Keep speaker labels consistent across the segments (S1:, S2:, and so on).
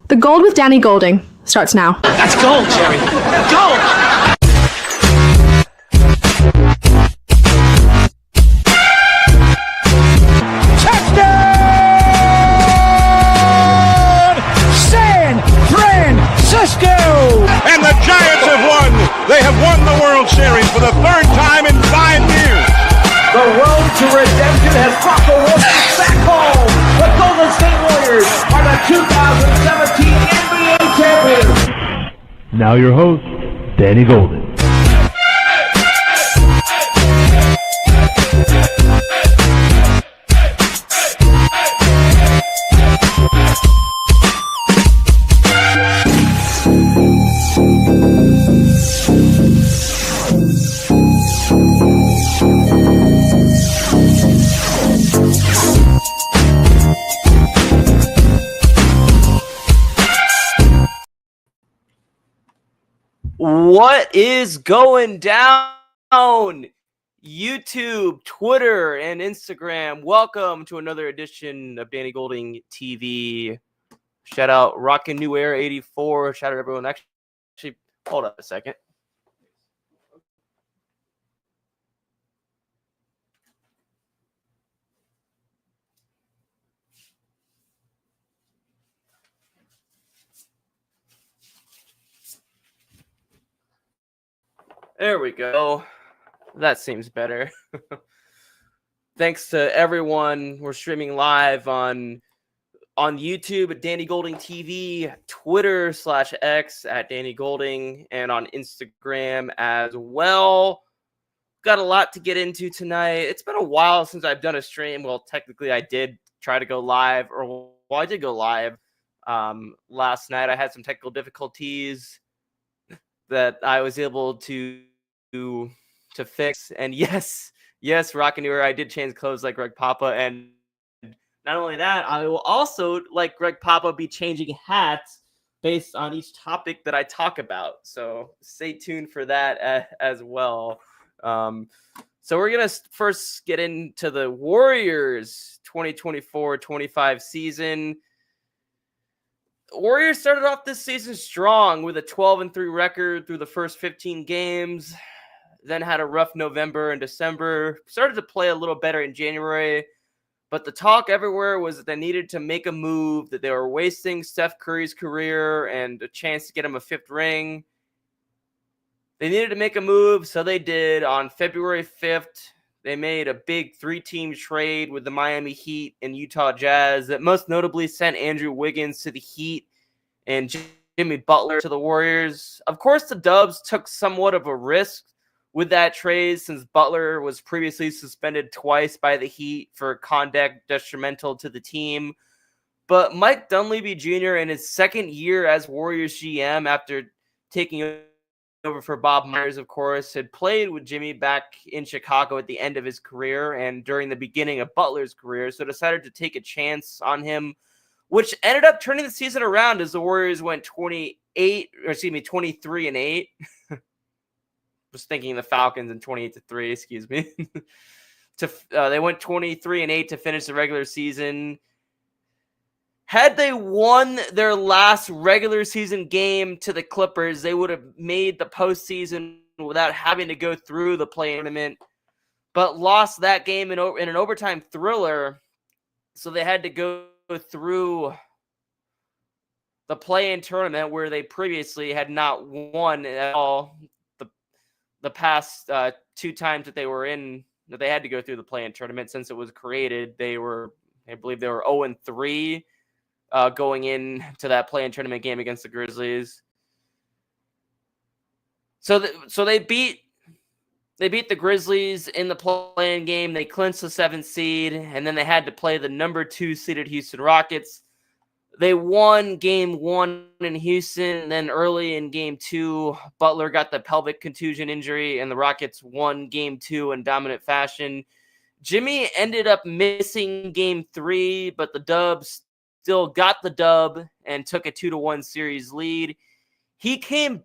S1: The Gold with Danny Golding starts now.
S2: That's gold, Jerry. Gold! Touchdown! San Francisco!
S3: And the Giants have won. They have won the World Series for the third time in 5 years.
S4: The road to redemption has brought the Warriors back home. The Golden State Warriors are the 2017 NBA champions.
S5: Now your host, Danny Golden.
S6: What is going down? YouTube, Twitter, and Instagram. Welcome to another edition of Danny Golding TV. Shout out Rockin' New Air 84. Shout out everyone. Actually, hold up a second. There we go. That seems better. Thanks to everyone. We're streaming live on YouTube at Danny Golding TV, Twitter /X at Danny Golding, and on Instagram as well. Got a lot to get into tonight. It's been a while since I've done a stream. Well, technically I did try to go live, I did go live last night. I had some technical difficulties that I was able to fix. And yes, Rockin' New Era, I did change clothes like Greg Papa. And not only that, I will also, like Greg Papa, be changing hats based on each topic that I talk about. So stay tuned for that as well. So we're going to first get into the Warriors 2024-25 season. Warriors started off this season strong with a 12-3 record through the first 15 games, then had a rough November and December, started to play a little better in January, but the talk everywhere was that they needed to make a move, that they were wasting Steph Curry's career and a chance to get him a 5th ring. They needed to make a move, so they did. On February 5th, they made a big 3-team trade with the Miami Heat and Utah Jazz that most notably sent Andrew Wiggins to the Heat and Jimmy Butler to the Warriors. Of course, the Dubs took somewhat of a risk with that trade since Butler was previously suspended twice by the Heat for conduct detrimental to the team. But Mike Dunleavy Jr. in his second year as Warriors GM after taking over for Bob Myers, of course, had played with Jimmy back in Chicago at the end of his career and during the beginning of Butler's career, so decided to take a chance on him, which ended up turning the season around as the Warriors went 23-8. Was thinking the Falcons in 28-3, excuse me. They went 23-8 to finish the regular season. Had they won their last regular season game to the Clippers, they would have made the postseason without having to go through the play tournament, but lost that game in an overtime thriller, so they had to go through the play-in tournament where they previously had not won at all. The past 2 times that they were in, that they had to go through the play-in tournament since it was created, I believe they were 0-3. Going into that play-in tournament game against the Grizzlies. So they beat the Grizzlies in the play-in game. They clinched the 7th seed, and then they had to play the number 2 seeded Houston Rockets. They won game 1 in Houston, and then early in game 2, Butler got the pelvic contusion injury, and the Rockets won game 2 in dominant fashion. Jimmy ended up missing game 3, but the Dubs still got the dub and took a 2-1 series lead. He came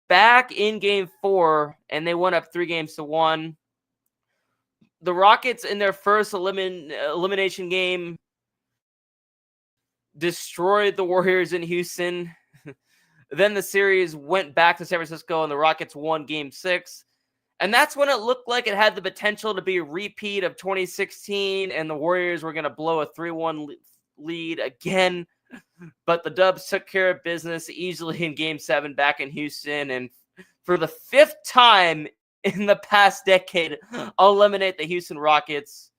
S6: back in game 4, and they went up 3-1. The Rockets in their first elimination game destroyed the Warriors in Houston. Then the series went back to San Francisco and the Rockets won Game 6. And that's when it looked like it had the potential to be a repeat of 2016 and the Warriors were going to blow a 3-1 lead again. But the Dubs took care of business easily in Game 7 back in Houston. And for the 5th time in the past decade, eliminate the Houston Rockets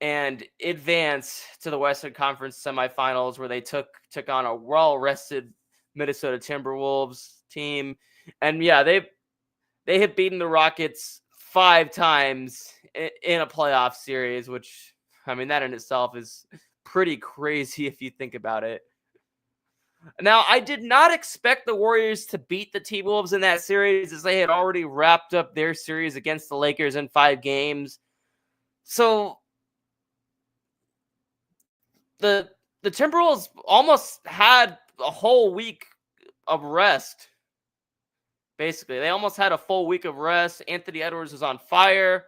S6: and advance to the Western Conference semifinals, where they took on a well-rested Minnesota Timberwolves team. And yeah, they had beaten the Rockets 5 times in a playoff series, which, I mean, that in itself is pretty crazy if you think about it. Now, I did not expect the Warriors to beat the T-Wolves in that series, as they had already wrapped up their series against the Lakers in 5 games. So the Timberwolves almost had a whole week of rest. Basically, they almost had a full week of rest. Anthony Edwards was on fire.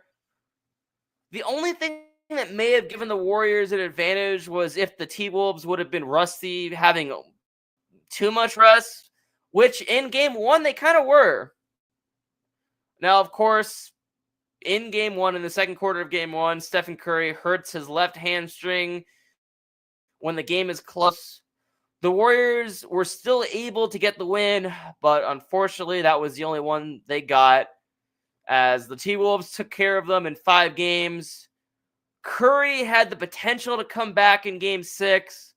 S6: The only thing that may have given the Warriors an advantage was if the T-Wolves would have been rusty, having too much rest, which in Game 1 they kind of were. Now, of course, in Game 1, in the second quarter of Game 1, Stephen Curry hurts his left hamstring when the game is close. The Warriors were still able to get the win, but unfortunately, that was the only one they got, as the T-Wolves took care of them in 5 games. Curry had the potential to come back in Game 6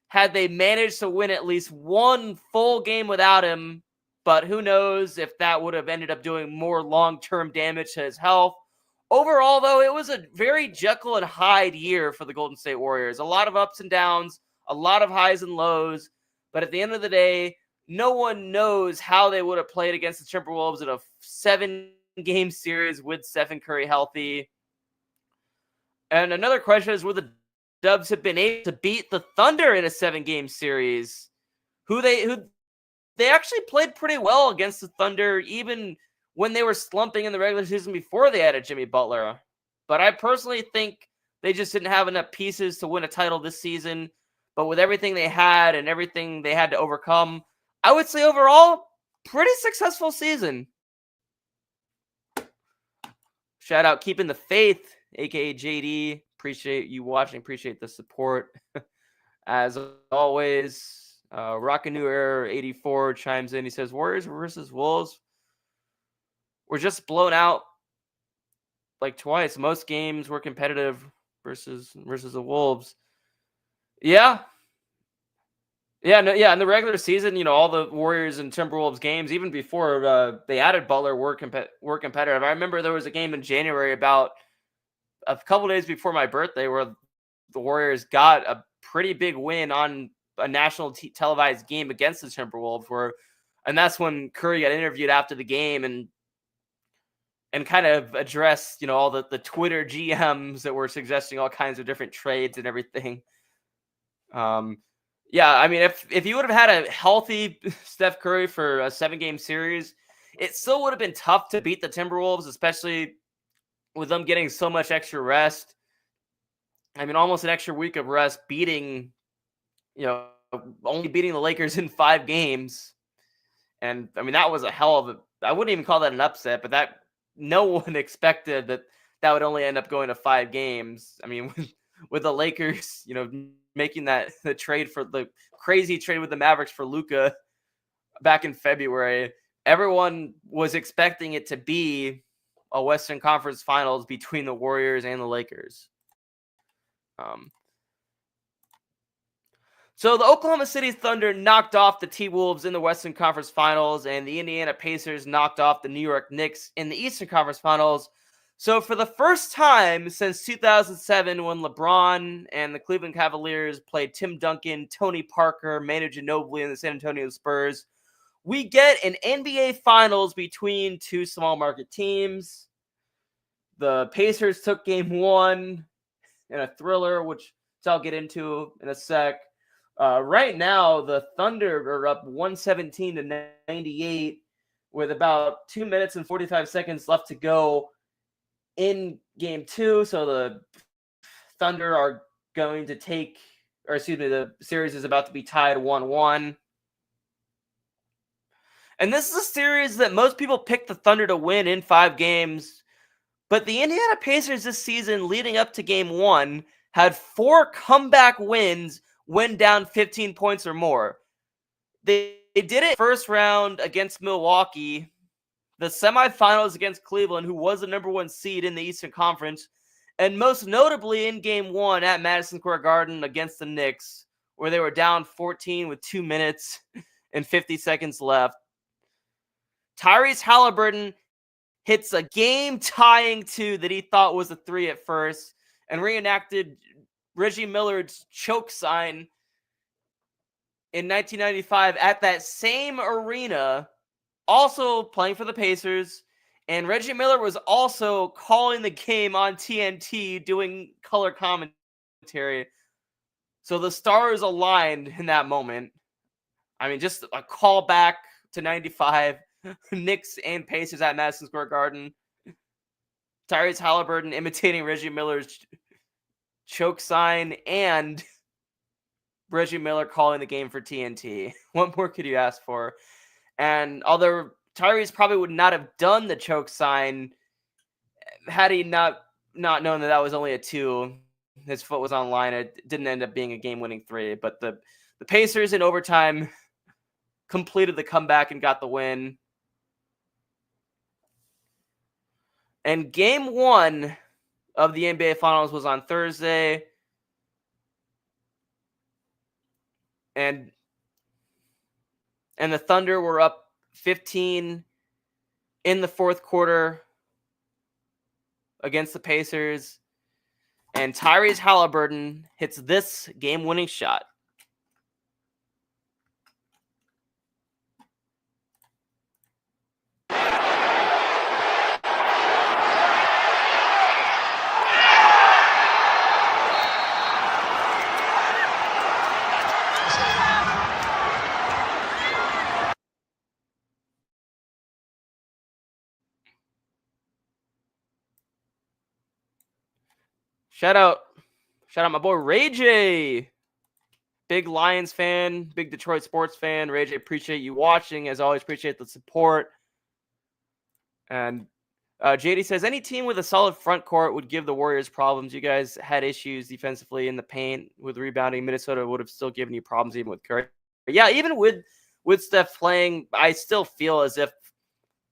S6: had they managed to win at least one full game without him, but who knows if that would have ended up doing more long-term damage to his health. Overall, though, it was a very Jekyll and Hyde year for the Golden State Warriors. A lot of ups and downs, a lot of highs and lows, but at the end of the day, no one knows how they would have played against the Timberwolves in a 7-game series with Stephen Curry healthy. And another question is, would the Dubs have been able to beat the Thunder in a 7-game series? Who they actually played pretty well against the Thunder, even when they were slumping in the regular season before they added Jimmy Butler. But I personally think they just didn't have enough pieces to win a title this season. But with everything they had and everything they had to overcome, I would say overall, pretty successful season. Shout out Keeping the Faith, a.k.a. JD. Appreciate you watching. Appreciate the support. As always, Rockin' New Era 84 chimes in. He says, Warriors versus Wolves were just blown out like twice. Most games were competitive versus the Wolves. Yeah. In the regular season, all the Warriors and Timberwolves games, even before they added Butler, were competitive. I remember there was a game in January about a couple days before my birthday where the Warriors got a pretty big win on a national televised game against the Timberwolves, and that's when Curry got interviewed after the game and kind of addressed, all the Twitter GMs that were suggesting all kinds of different trades and everything. Yeah, I mean, if you would have had a healthy Steph Curry for a 7-game series, it still would have been tough to beat the Timberwolves, especially with them getting so much extra rest. I mean, almost an extra week of rest, only beating the Lakers in 5 games. And I mean, that was a hell of I wouldn't even call that an upset, but that no one expected that would only end up going to 5 games. I mean, with the Lakers, making the trade for the crazy trade with the Mavericks for Luka back in February, everyone was expecting it to be a Western Conference Finals between the Warriors and the Lakers. So the Oklahoma City Thunder knocked off the T-Wolves in the Western Conference Finals, and the Indiana Pacers knocked off the New York Knicks in the Eastern Conference Finals. So for the first time since 2007, when LeBron and the Cleveland Cavaliers played Tim Duncan, Tony Parker, Manu Ginobili, and the San Antonio Spurs, we get an NBA Finals between 2 small market teams. The Pacers took Game 1 in a thriller, which I'll get into in a sec. Right now, the Thunder are up 117-98 with about 2 minutes and 45 seconds left to go in Game 2. So the Thunder are going to take the series is about to be tied 1-1. And this is a series that most people pick the Thunder to win in 5 games. But the Indiana Pacers this season leading up to game 1 had 4 comeback wins when down 15 points or more. They did it first round against Milwaukee, the semifinals against Cleveland, who was the number 1 seed in the Eastern Conference, and most notably in game 1 at Madison Square Garden against the Knicks, where they were down 14 with 2 minutes and 50 seconds left. Tyrese Halliburton hits a game-tying 2 that he thought was a 3 at first, and reenacted Reggie Miller's choke sign in 1995 at that same arena, also playing for the Pacers. And Reggie Miller was also calling the game on TNT, doing color commentary. So the stars aligned in that moment. I mean, just a callback to 95. Knicks and Pacers at Madison Square Garden. Tyrese Halliburton imitating Reggie Miller's choke sign, and Reggie Miller calling the game for TNT. What more could you ask for? And although Tyrese probably would not have done the choke sign had he not known that was only a 2, his foot was on line. It didn't end up being a game-winning 3. But the Pacers in overtime completed the comeback and got the win. And game 1 of the NBA Finals was on Thursday. And the Thunder were up 15 in the fourth quarter against the Pacers. And Tyrese Halliburton hits this game-winning shot. Shout out my boy Ray J. Big Lions fan, big Detroit sports fan. Ray J, appreciate you watching. As always, appreciate the support. And JD says, any team with a solid front court would give the Warriors problems. You guys had issues defensively in the paint with rebounding. Minnesota would have still given you problems even with Curry. But yeah, even with Steph playing, I still feel as if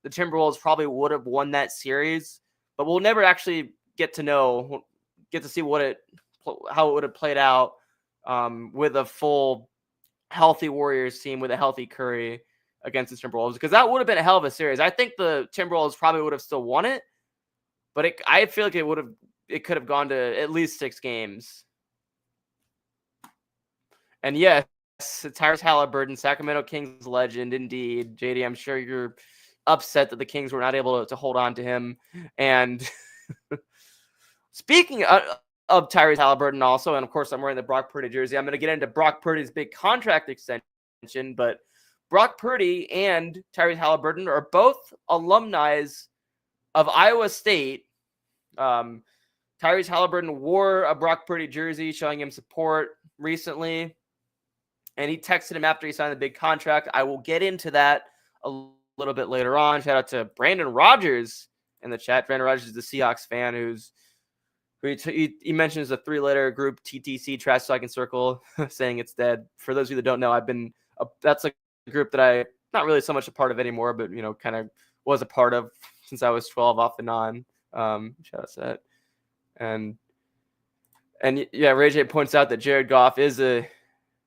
S6: the Timberwolves probably would have won that series. But we'll never actually get to see how it would have played out with a full healthy Warriors team with a healthy Curry against the Timberwolves, because that would have been a hell of a series. I think the Timberwolves probably would have still won it, but I feel like it could have gone to at least 6 games. And yes, Tyrese Halliburton, Sacramento Kings legend, indeed. JD, I'm sure you're upset that the Kings were not able to hold on to him. And speaking of Tyrese Halliburton also, and of course I'm wearing the Brock Purdy jersey, I'm going to get into Brock Purdy's big contract extension, but Brock Purdy and Tyrese Halliburton are both alumni of Iowa State. Tyrese Halliburton wore a Brock Purdy jersey showing him support recently, and he texted him after he signed the big contract. I will get into that a little bit later on. Shout out to Brandon Rogers in the chat. Brandon Rogers is the Seahawks fan who he mentions the 3-letter group TTC, Trash Talking Circle, saying it's dead. For those of you that don't know, that's a group that I not really so much a part of anymore, but kind of was a part of since I was 12 off and on. Shout out to that. And yeah, Ray J points out that Jared Goff is a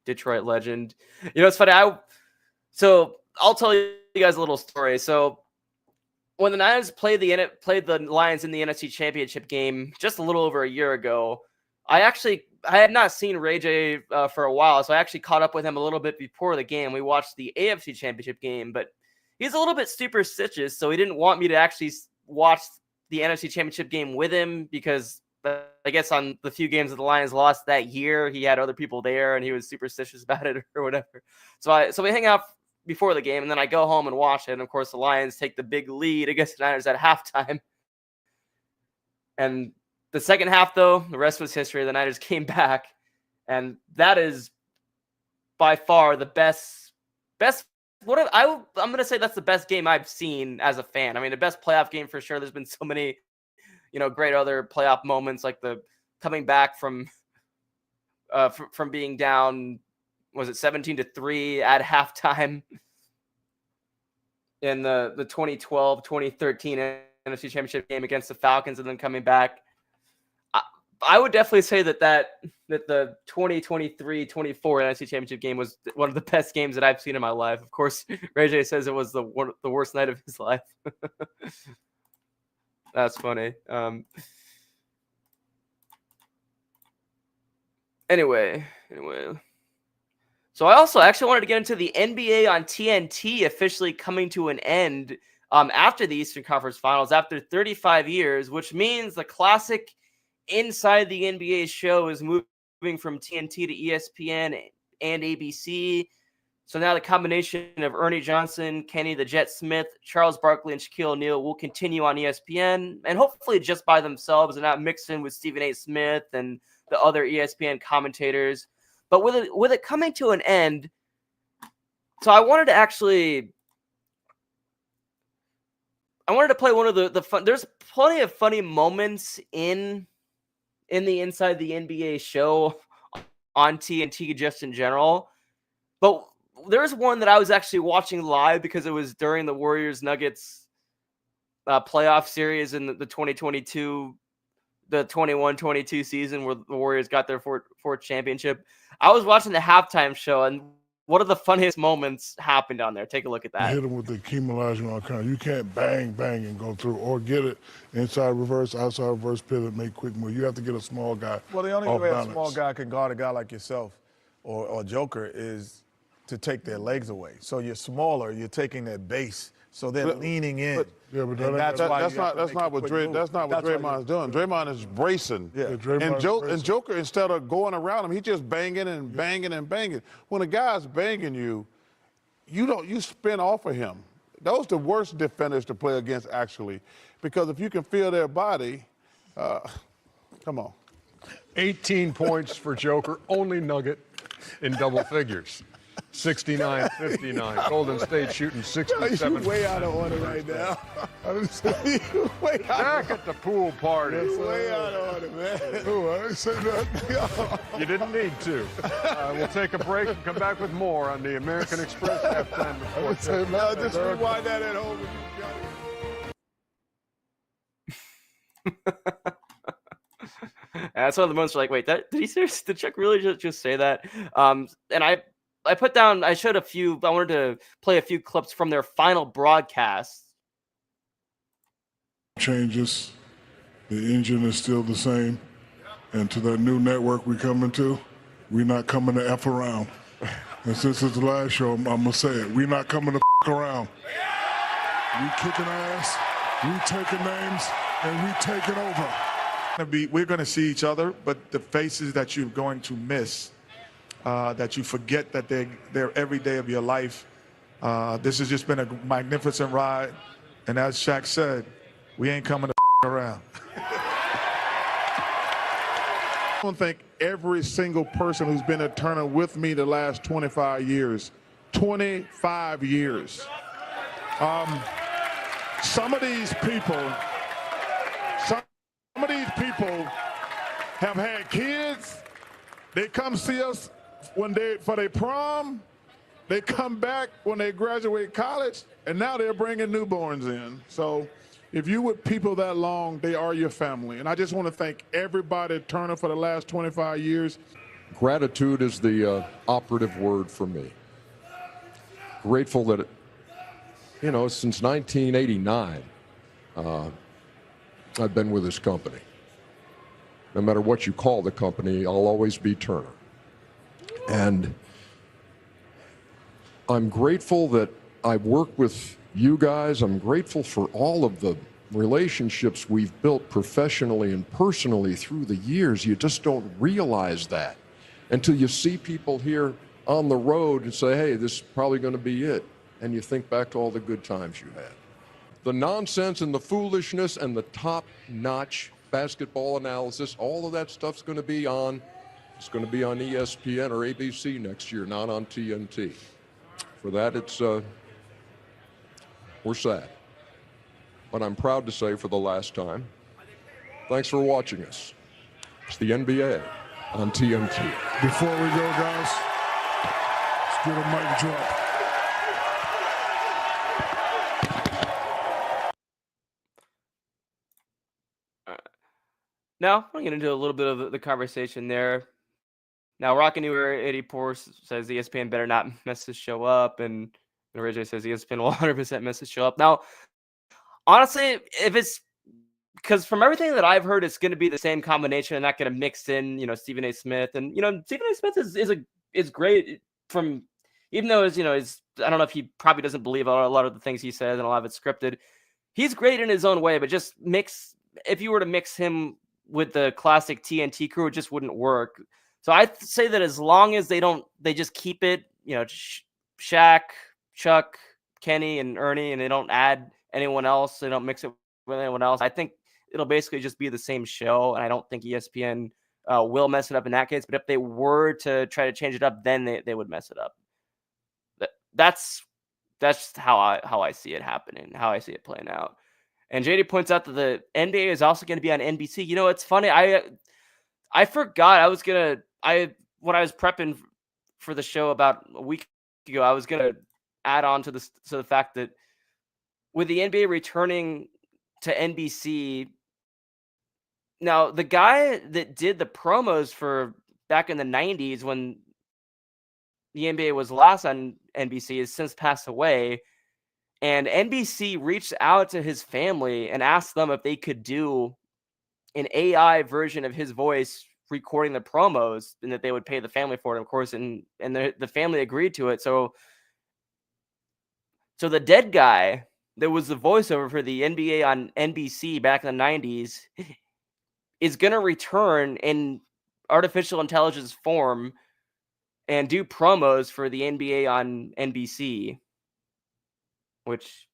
S6: Detroit legend. It's funny. So I'll tell you guys a little story. So when the Niners played the Lions in the NFC Championship game just a little over a year ago, I had not seen Ray J for a while, so I actually caught up with him a little bit before the game. We watched the AFC Championship game, but he's a little bit superstitious, so he didn't want me to actually watch the NFC Championship game with him because I guess on the few games that the Lions lost that year, he had other people there and he was superstitious about it or whatever. So we hang out before the game, and then I go home and watch it. And of course, the Lions take the big lead against the Niners at halftime. And the second half, though, the rest was history. The Niners came back And that is by far the best. I'm going to say that's the best game I've seen as a fan. I mean, the best playoff game for sure. There's been so many, great other playoff moments, like the coming back from being down, was it 17-3 at halftime in the 2012-2013 NFC Championship game against the Falcons, and then coming back. I would definitely say that the 2023-24 NFC Championship game was one of the best games that I've seen in my life. Of course, Ray J says it was the worst night of his life. That's funny. Anyway. So I also actually wanted to get into the NBA on TNT officially coming to an end after the Eastern Conference Finals after 35 years, which means the classic Inside the NBA show is moving from TNT to ESPN and ABC. So now the combination of Ernie Johnson, Kenny the Jet Smith, Charles Barkley, and Shaquille O'Neal will continue on ESPN, and hopefully just by themselves and not mixed in with Stephen A. Smith and the other ESPN commentators. But with it coming to an end, so I wanted to play one of the fun. There's plenty of funny moments in the Inside the NBA show on TNT just in general. But there's one that I was actually watching live because it was during the Warriors-Nuggets playoff series in the 2022, the 21-22 season where the Warriors got their fourth championship. I was watching the halftime show, and one of the funniest moments happened on there. Take a look at that.
S7: Hit them with the chemological on. You can't bang and go through, or get it inside reverse, outside reverse pivot, make quick move. You have to get a small guy.
S8: Well, the only
S7: off
S8: way
S7: balance.
S8: a small guy can guard a guy like yourself or Joker is to take their legs away. So you're smaller, you're taking their base, so they're leaning in.
S7: But
S8: that's
S7: not what Draymond's doing. Draymond is bracing.
S8: Yeah.
S7: And Joker, instead of going around him, he just banging and banging and banging. When a guy's banging you, you spin off of him. Those are the worst defenders to play against, actually, because if you can feel their body, come on.
S9: 18 points for Joker, only Nugget in double figures. 69-59. Golden State shooting 67%.
S8: You're way out of order right now. You're way out.
S9: Back at the pool party.
S8: You're way out of order, man.
S7: Oh, I didn't say that.
S9: You didn't need to. We'll take a break and come back with more on the American Express halftime report.
S8: No, just rewind that at home.
S6: That's one of the moments where, like, wait, did Chuck really just say that? And I showed I wanted to play a few clips from their final broadcast.
S7: Changes, the engine is still the same, and to that new network we coming to, we're not coming to F around. And since it's the last show, I'm gonna say it, we're not coming to F around. We kicking ass, we taking names, and we taking over.
S8: We're going to see each other, but the faces that you're going to miss, that you forget that they're every day of your life. This has just been a magnificent ride, and as Shaq said, we ain't coming to around.
S7: I don't think every single person who's been a Turner with me the last 25 years, some of these people have had kids. They come see us for their prom. They come back when they graduate college, and now they're bringing newborns in. So if you with people that long, they are your family. And I just want to thank everybody at Turner for the last 25 years.
S10: Gratitude is the operative word for me. Grateful that, since 1989, I've been with this company. No matter what you call the company, I'll always be Turner. And I'm grateful that I work with you guys. I'm grateful for all of the relationships we've built professionally and personally through the years. You just don't realize that until you see people here on the road and say, hey, this is probably going to be it. And you think back to all the good times you had. The nonsense and the foolishness and the top-notch basketball analysis, all of that stuff's going to be on It's going to be on ESPN or ABC next year, not on TNT. For that, we're sad. But I'm proud to say for the last time, thanks for watching us. It's the NBA on TNT.
S7: Before we go, guys, let's get a mic drop.
S6: Now, I'm going to do a little bit of the conversation there. Now, Rock and New 84 says ESPN better not mess this show up, and Ray J says ESPN will 100% mess this show up. Now, honestly, if it's because from everything that I've heard, it's going to be the same combination and not going to mix in, Stephen A. Smith. And, Stephen A. Smith is great from, even though, I don't know if he probably doesn't believe a lot of the things he says and a lot of it's scripted. He's great in his own way, but just if you were to mix him with the classic TNT crew, it just wouldn't work. So I'd say that as long as they just keep it, Shaq, Chuck, Kenny, and Ernie, and they don't add anyone else, they don't mix it with anyone else, I think it'll basically just be the same show. And I don't think ESPN will mess it up in that case. But if they were to try to change it up, then they would mess it up. That's how I see it happening, how I see it playing out. And JD points out that the NBA is also going to be on NBC. It's funny. I forgot when I was prepping for the show about a week ago, I was going to add on to the fact that with the NBA returning to NBC, now the guy that did the promos for back in the 90s when the NBA was last on NBC has since passed away. And NBC reached out to his family and asked them if they could do an AI version of his voice recording the promos and that they would pay the family for it, of course. And the family agreed to it. So the dead guy that was the voiceover for the NBA on NBC back in the 90s is going to return in artificial intelligence form and do promos for the NBA on NBC. Which,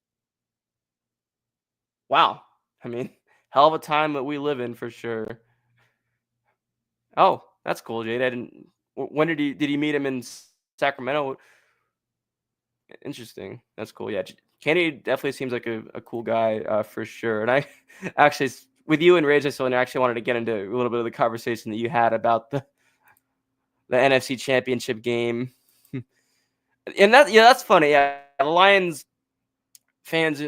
S6: wow. I mean, hell of a time that we live in for sure. Oh, that's cool, Jade. When did he meet him in Sacramento? Interesting. That's cool. Yeah. Kenny definitely seems like a cool guy for sure. And I actually, with you and Rage, I actually wanted to get into a little bit of the conversation that you had about the NFC Championship game. And that's funny. Yeah. The Lions fans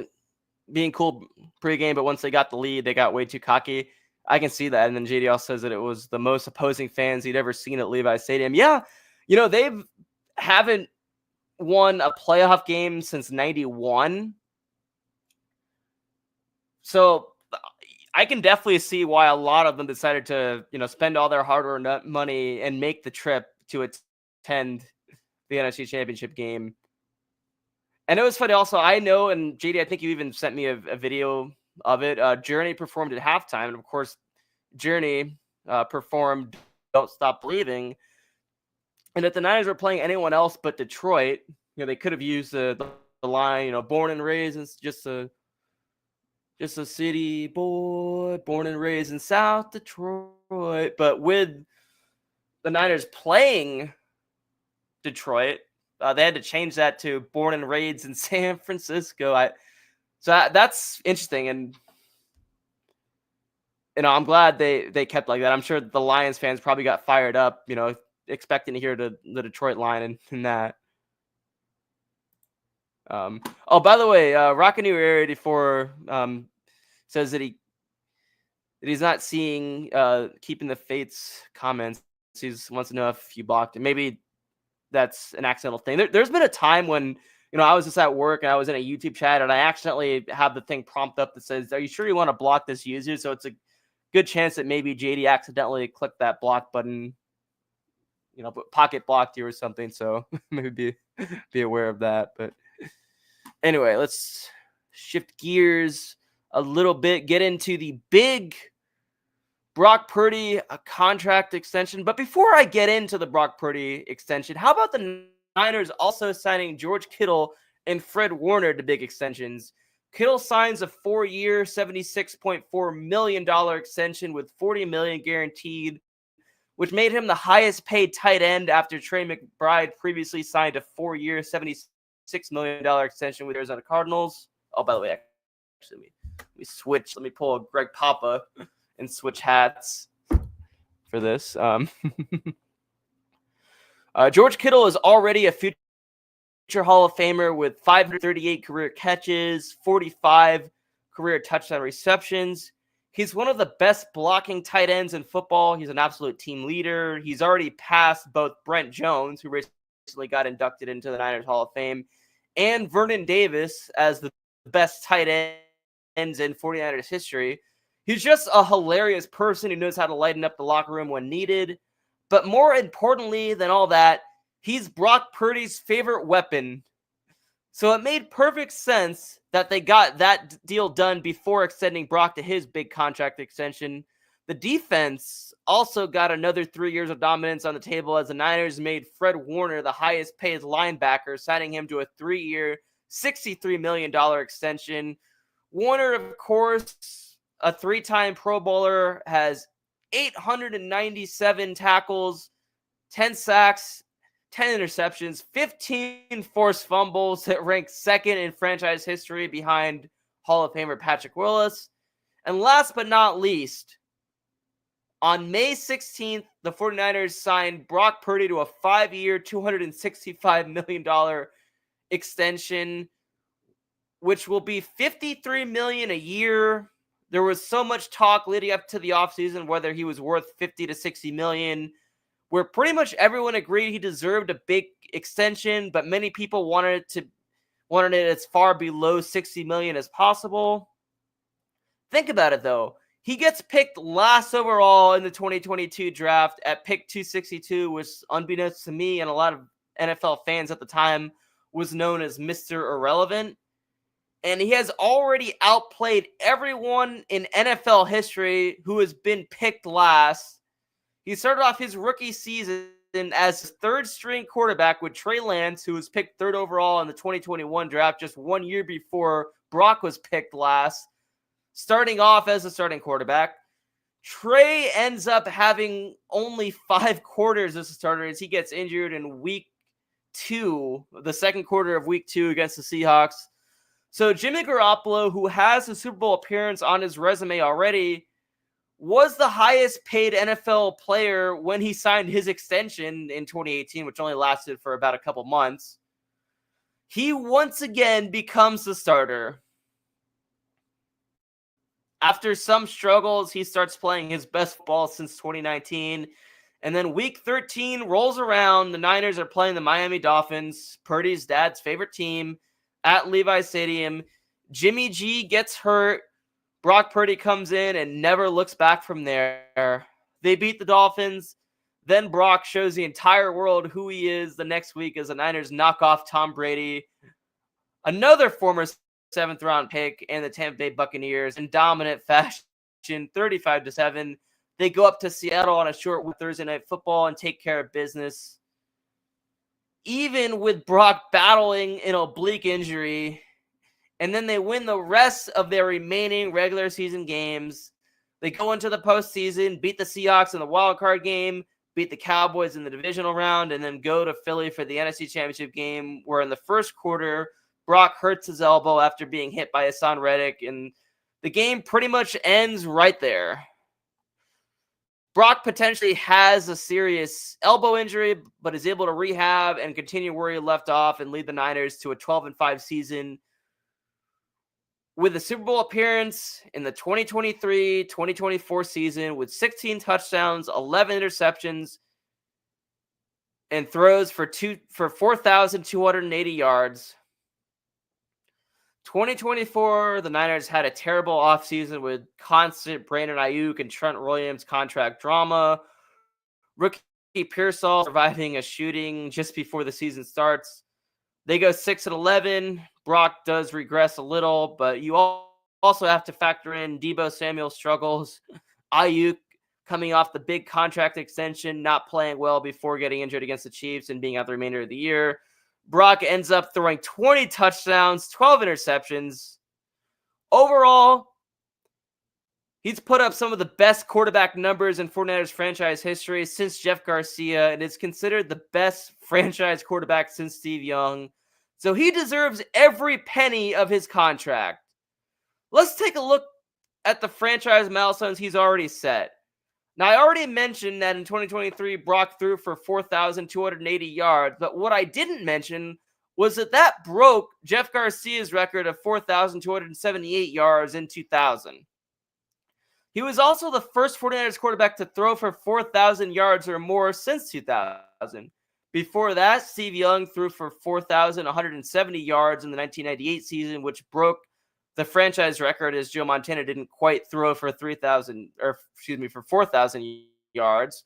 S6: being cool pregame, but once they got the lead, they got way too cocky. I can see that. And then JD also says that it was the most opposing fans he'd ever seen at Levi Stadium. Yeah, they haven't won a playoff game since 91. So I can definitely see why a lot of them decided to, spend all their hard-earned money and make the trip to attend the NFC Championship game. And it was funny also, I know, and JD, I think you even sent me a video of it. Journey performed at halftime. And of course, Journey performed Don't Stop Believing. And if the Niners were playing anyone else but Detroit, they could have used the line, born and raised in just a city boy, born and raised in South Detroit. But with the Niners playing Detroit, they had to change that to born and raised in San Francisco. So that's interesting. And, I'm glad they kept like that. I'm sure the Lions fans probably got fired up, expecting to hear the Detroit line and that. By the way, Rockin' New Area 84 says that he's not seeing Keeping the Fates comments. He wants to know if you blocked it. Maybe that's an accidental thing. There's been a time when, I was just at work and I was in a YouTube chat and I accidentally have the thing prompt up that says, "Are you sure you want to block this user?" So it's a good chance that maybe JD accidentally clicked that block button, pocket blocked you or something. So maybe be aware of that. But anyway, let's shift gears a little bit, get into the big Brock Purdy contract extension. But before I get into the Brock Purdy extension, how about the Niners also signing George Kittle and Fred Warner to big extensions? Kittle signs a 4-year, $76.4 million extension with $40 million guaranteed, which made him the highest paid tight end after Trey McBride previously signed a 4-year, $76 million extension with Arizona Cardinals. Oh, by the way, actually, we switch. Let me pull a Greg Papa and switch hats for this. George Kittle is already a future Hall of Famer with 538 career catches, 45 career touchdown receptions. He's one of the best blocking tight ends in football. He's an absolute team leader. He's already passed both Brent Jones, who recently got inducted into the Niners Hall of Fame, and Vernon Davis as the best tight ends in 49ers history. He's just a hilarious person who knows how to lighten up the locker room when needed. But more importantly than all that, he's Brock Purdy's favorite weapon. So it made perfect sense that they got that deal done before extending Brock to his big contract extension. The defense also got another 3 years of dominance on the table as the Niners made Fred Warner the highest paid linebacker, signing him to a 3-year, $63 million extension. Warner, of course, a 3-time Pro Bowler, has 897 tackles, 10 sacks, 10 interceptions, 15 forced fumbles that rank second in franchise history behind Hall of Famer Patrick Willis. And last but not least, on May 16th, the 49ers signed Brock Purdy to a 5-year, $265 million extension, which will be $53 million a year. There was so much talk leading up to the offseason whether he was worth $50 to $60 million, where pretty much everyone agreed he deserved a big extension, but many people wanted it as far below $60 million as possible. Think about it, though. He gets picked last overall in the 2022 draft at pick 262, which, unbeknownst to me and a lot of NFL fans at the time, was known as Mr. Irrelevant. And he has already outplayed everyone in NFL history who has been picked last. He started off his rookie season as third-string quarterback with Trey Lance, who was picked third overall in the 2021 draft just 1 year before Brock was picked last, starting off as a starting quarterback. Trey ends up having only 5 quarters as a starter as he gets injured in week 2, the second quarter of week 2 against the Seahawks. So Jimmy Garoppolo, who has a Super Bowl appearance on his resume already, was the highest paid NFL player when he signed his extension in 2018, which only lasted for about a couple months. He once again becomes the starter. After some struggles, he starts playing his best football since 2019. And then week 13 rolls around. The Niners are playing the Miami Dolphins, Purdy's dad's favorite team, at Levi Stadium. Jimmy G gets hurt. Brock Purdy comes in and never looks back from there. They beat the Dolphins. Then Brock shows the entire world who he is the next week as the Niners knock off Tom Brady, another former 7th-round pick, and the Tampa Bay Buccaneers in dominant fashion, 35-7. They go up to Seattle on a short Thursday Night Football and take care of business. Even with Brock battling an oblique injury, and then they win the rest of their remaining regular season games. They go into the postseason, beat the Seahawks in the wild card game, beat the Cowboys in the divisional round, and then go to Philly for the NFC Championship game, where in the first quarter, Brock hurts his elbow after being hit by Hassan Reddick, and the game pretty much ends right there. Brock potentially has a serious elbow injury, but is able to rehab and continue where he left off and lead the Niners to a 12-5 season, with a Super Bowl appearance in the 2023-2024 season with 16 touchdowns, 11 interceptions, and throws for 4,280 yards. 2024, the Niners had a terrible offseason with constant Brandon Ayuk and Trent Williams contract drama. Rookie Pearsall surviving a shooting just before the season starts. They go 6-11. Brock does regress a little, but you also have to factor in Deebo Samuel's struggles. Ayuk coming off the big contract extension, not playing well before getting injured against the Chiefs and being out the remainder of the year. Brock ends up throwing 20 touchdowns, 12 interceptions. Overall, He's put up some of the best quarterback numbers in 49ers franchise history since Jeff Garcia and is considered the best franchise quarterback since Steve Young. So he deserves every penny of his contract. Let's take a look at the franchise milestones he's already set. Now, I already mentioned that in 2023, Brock threw for 4,280 yards, but what I didn't mention was that broke Jeff Garcia's record of 4,278 yards in 2000. He was also the first 49ers quarterback to throw for 4,000 yards or more since 2000. Before that, Steve Young threw for 4,170 yards in the 1998 season, which broke the franchise record as Joe Montana didn't quite throw for 4,000 yards.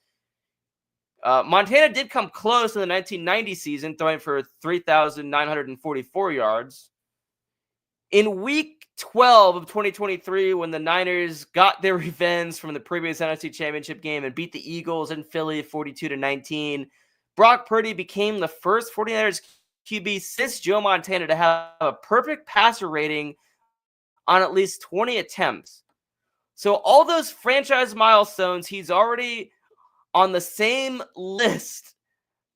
S6: Montana did come close in the 1990 season, throwing for 3,944 yards. In week 12 of 2023, when the Niners got their revenge from the previous NFC Championship game and beat the Eagles in Philly 42-19, Brock Purdy became the first 49ers QB since Joe Montana to have a perfect passer rating on at least 20 attempts. So all those franchise milestones, he's already on the same list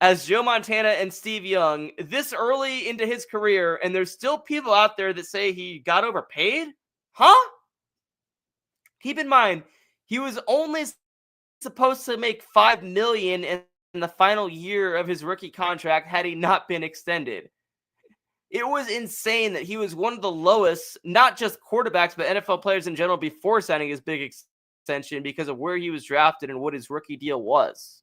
S6: as Joe Montana and Steve Young this early into his career, and there's still people out there that say he got overpaid? Huh? Keep in mind, he was only supposed to make $5 million in the final year of his rookie contract had he not been extended. It was insane that he was one of the lowest, not just quarterbacks, but NFL players in general before signing his big extension because of where he was drafted and what his rookie deal was.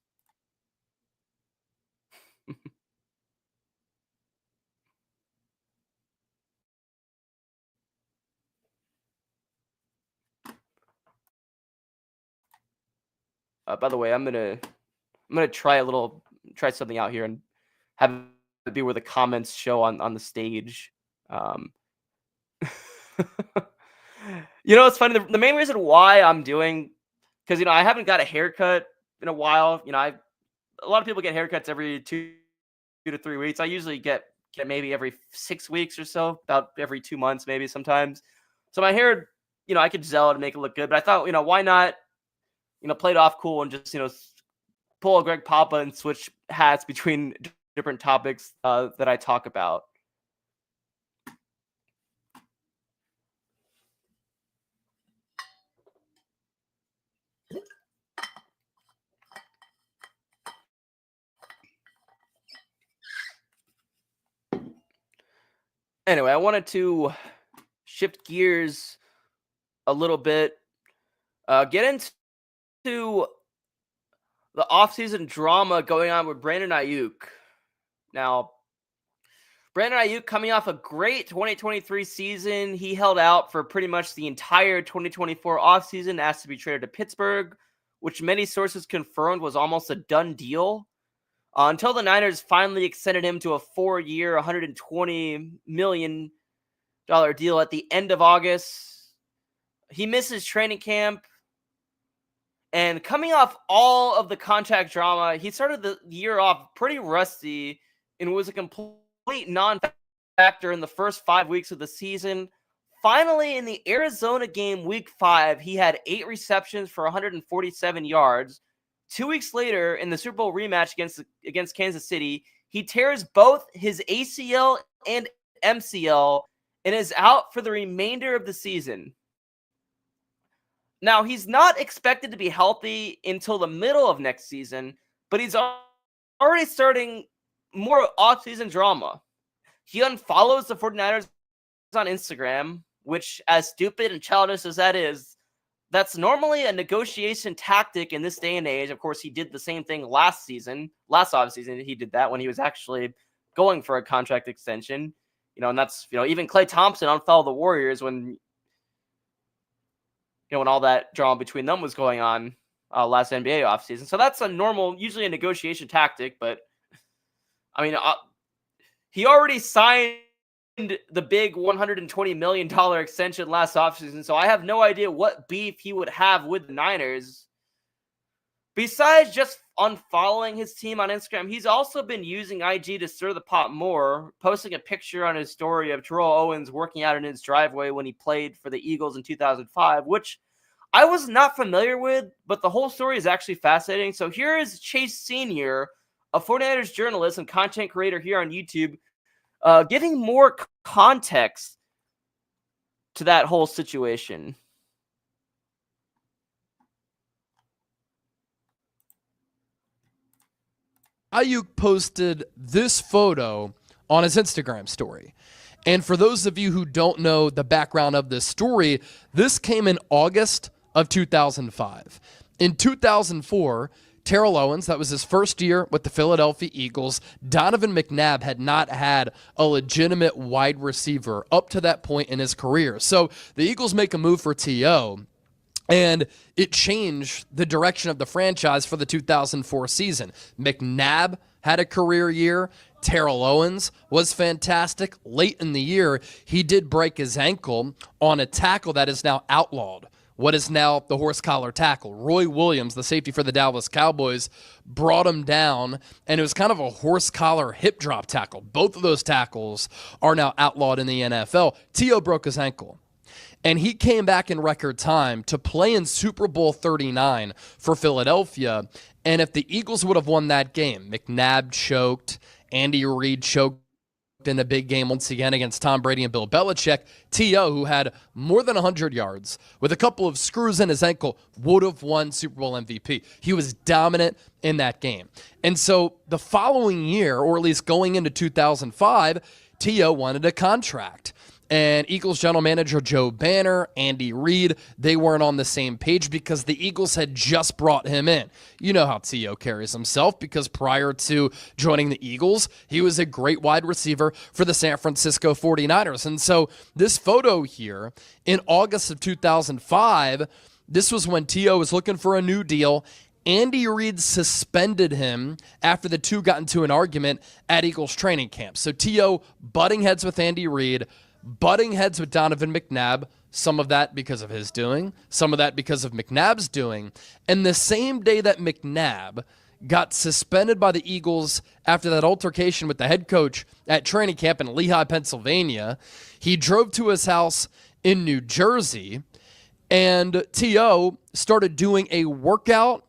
S6: By the way, I'm gonna try something out here and have it be where the comments show on the stage. It's funny. The main reason why I'm doing, because I haven't got a haircut in a while. A lot of people get haircuts every 2 to 3 weeks. I usually get maybe every 6 weeks or so, about every 2 months, maybe sometimes. So my hair, I could gel it and make it look good. But I thought, why not, play it off cool and just, pull a Greg Papa and switch hats between different topics that I talk about. Anyway, I wanted to shift gears a little bit, get into the offseason drama going on with Brandon Ayuk. Now, Brandon Ayuk coming off a great 2023 season. He held out for pretty much the entire 2024 offseason, asked to be traded to Pittsburgh, which many sources confirmed was almost a done deal. Until the Niners finally extended him to a 4-year, $120 million deal at the end of August. He misses training camp. And coming off all of the contract drama, he started the year off pretty rusty and was a complete non-factor in the first 5 weeks of the season. Finally, in the Arizona game, week 5, he had 8 receptions for 147 yards. 2 weeks later, in the Super Bowl rematch against Kansas City, he tears both his ACL and MCL and is out for the remainder of the season. Now, he's not expected to be healthy until the middle of next season, but he's already starting more off-season drama. He unfollows the 49ers on Instagram, which, as stupid and childish as that is, that's normally a negotiation tactic in this day and age. Of course, he did the same thing last offseason. He did that when he was actually going for a contract extension. And that's, even Klay Thompson unfollowed the Warriors when all that drama between them was going on last NBA offseason. So that's usually a negotiation tactic. But, he already signed the big $120 million extension last offseason, so I have no idea what beef he would have with the Niners. Besides just unfollowing his team on Instagram, he's also been using IG to stir the pot more, posting a picture on his story of Terrell Owens working out in his driveway when he played for the Eagles in 2005, which I was not familiar with, but the whole story is actually fascinating. So here is Chase Sr., a 49ers journalist and content creator here on YouTube, giving more context to that whole situation.
S11: Ayuk posted this photo on his Instagram story. And for those of you who don't know the background of this story, this came in August of 2005. In 2004, Terrell Owens, that was his first year with the Philadelphia Eagles. Donovan McNabb had not had a legitimate wide receiver up to that point in his career. So the Eagles make a move for T.O., and it changed the direction of the franchise for the 2004 season. McNabb had a career year. Terrell Owens was fantastic. Late in the year, he did break his ankle on a tackle that is now outlawed. What is now the horse collar tackle. Roy Williams, the safety for the Dallas Cowboys, brought him down, and it was kind of a horse collar hip drop tackle. Both of those tackles are now outlawed in the NFL. T.O. broke his ankle. And he came back in record time to play in Super Bowl 39 for Philadelphia. And if the Eagles would have won that game, McNabb choked, Andy Reid choked in a big game once again against Tom Brady and Bill Belichick, T.O., who had more than 100 yards with a couple of screws in his ankle, would have won Super Bowl MVP. He was dominant in that game. And so the following year, or at least going into 2005, T.O. wanted a contract. And Eagles general manager Joe Banner, Andy Reid, they weren't on the same page because the Eagles had just brought him in. You know how T.O. carries himself, because prior to joining the Eagles, he was a great wide receiver for the San Francisco 49ers. And so this photo here, in August of 2005, this was when T.O. was looking for a new deal. Andy Reid suspended him after the two got into an argument at Eagles training camp. So T.O. butting heads with Andy Reid, butting heads with Donovan McNabb, some of that because of his doing, some of that because of McNabb's doing. And the same day that McNabb got suspended by the Eagles after that altercation with the head coach at training camp in Lehigh, Pennsylvania, he drove to his house in New Jersey, and T.O. started doing a workout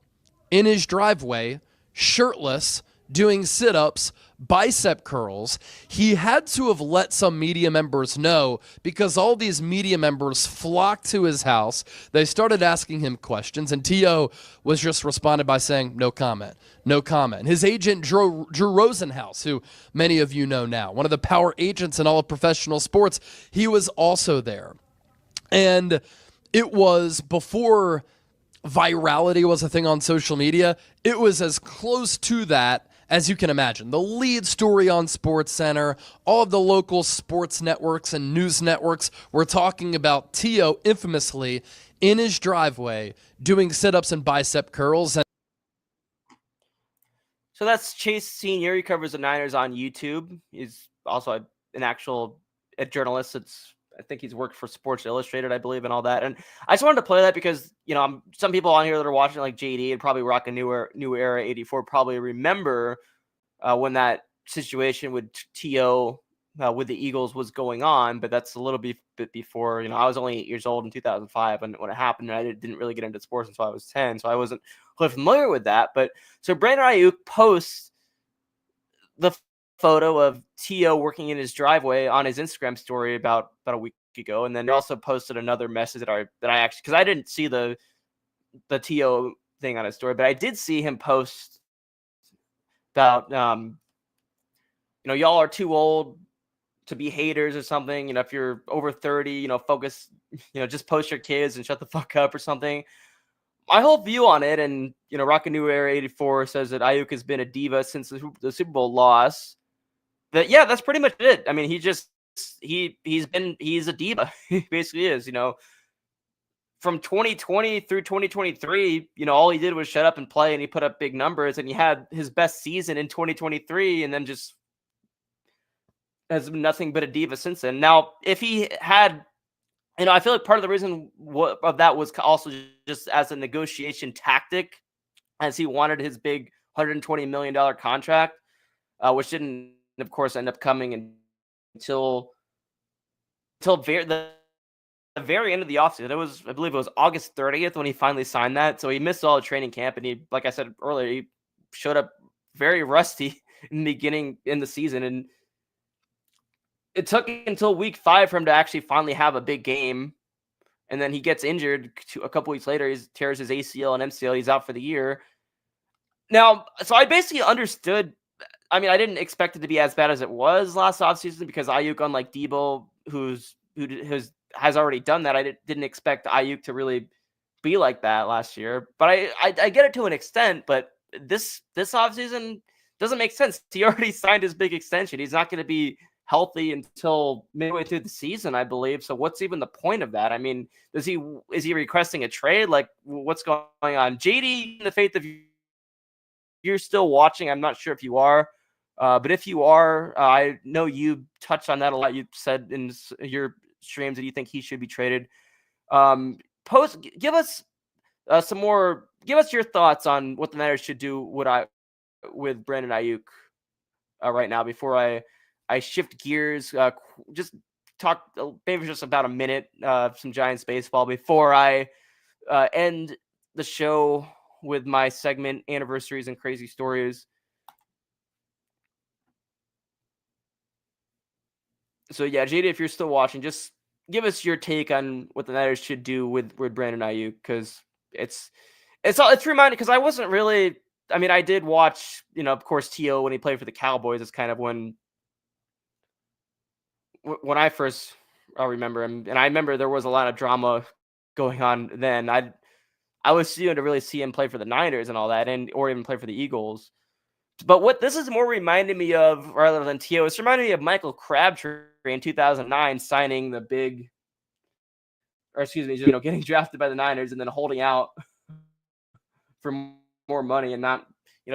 S11: in his driveway, shirtless, doing sit-ups, bicep curls. He had to have let some media members know, because all these media members flocked to his house. They started asking him questions, and T.O. was just responded by saying, no comment, no comment. His agent, Drew Rosenhaus, who many of you know now, one of the power agents in all of professional sports, he was also there. And it was before virality was a thing on social media. It was as close to that as you can imagine. The lead story on SportsCenter, all of the local sports networks and news networks were talking about T.O. infamously in his driveway doing sit-ups and bicep curls.
S6: So that's Chase Sr. He covers the Niners on YouTube. He's also a journalist. I think he's worked for Sports Illustrated, I believe, and all that. And I just wanted to play that because, some people on here that are watching, like JD and probably rock a new era 84, probably remember when that situation with T.O. With the Eagles was going on. But that's a little bit before, I was only 8 years old in 2005 when it happened. And I didn't really get into sports until I was 10. So I wasn't really familiar with that. But so Brandon Ayuk posts the photo of T.O. working in his driveway on his Instagram story about a week ago, and then he also posted another message that I actually, because I didn't see the T.O. thing on his story, but I did see him post about y'all are too old to be haters or something. If you're over 30, focus, just post your kids and shut the fuck up or something. My whole view on it, and Rockin' New Era 84 says that Ayuk has been a diva since the Super Bowl loss. That's pretty much it. I mean, he's a diva. He basically is, from 2020 through 2023, all he did was shut up and play, and he put up big numbers, and he had his best season in 2023, and then just has been nothing but a diva since then. Now, if he had, I feel like part of the reason of that was also just as a negotiation tactic, as he wanted his big $120 million contract, which didn't, of course, end up coming until the very end of the offseason. I believe it was August 30th when he finally signed that. So he missed all the training camp, and he, like I said earlier, he showed up very rusty in the beginning in the season, and it took until week 5 for him to actually finally have a big game. And then he gets injured a couple weeks later. He tears his ACL and MCL. He's out for the year. Now, so I basically understood. I mean, I didn't expect it to be as bad as it was last offseason because Ayuk, unlike Debo, who has already done that, I didn't expect Ayuk to really be like that last year. But I get it to an extent, but this offseason doesn't make sense. He already signed his big extension. He's not going to be healthy until midway through the season, I believe. So what's even the point of that? I mean, is he requesting a trade? Like, what's going on? JD, in the faith of you're still watching, I'm not sure if you are, but if you are, I know you touched on that a lot. You said in your streams that you think he should be traded. Give us give us your thoughts on what the Niners should do with Brandon Ayuk right now before I shift gears. Just talk maybe just about a minute some Giants baseball before I end the show with my segment Anniversaries and Crazy Stories. So yeah, JD, if you're still watching, just give us your take on what the Niners should do with Brandon Ayuk, because it's reminded, because I wasn't really. I mean, I did watch, of course, T.O. when he played for the Cowboys. It's kind of when I first remember him, and I remember there was a lot of drama going on then. I was seeing to really see him play for the Niners and all that, or even play for the Eagles. But what this is more reminding me of, rather than T.O., it's reminding me of Michael Crabtree in 2009 signing the big, or excuse me, getting drafted by the Niners and then holding out for more money and not,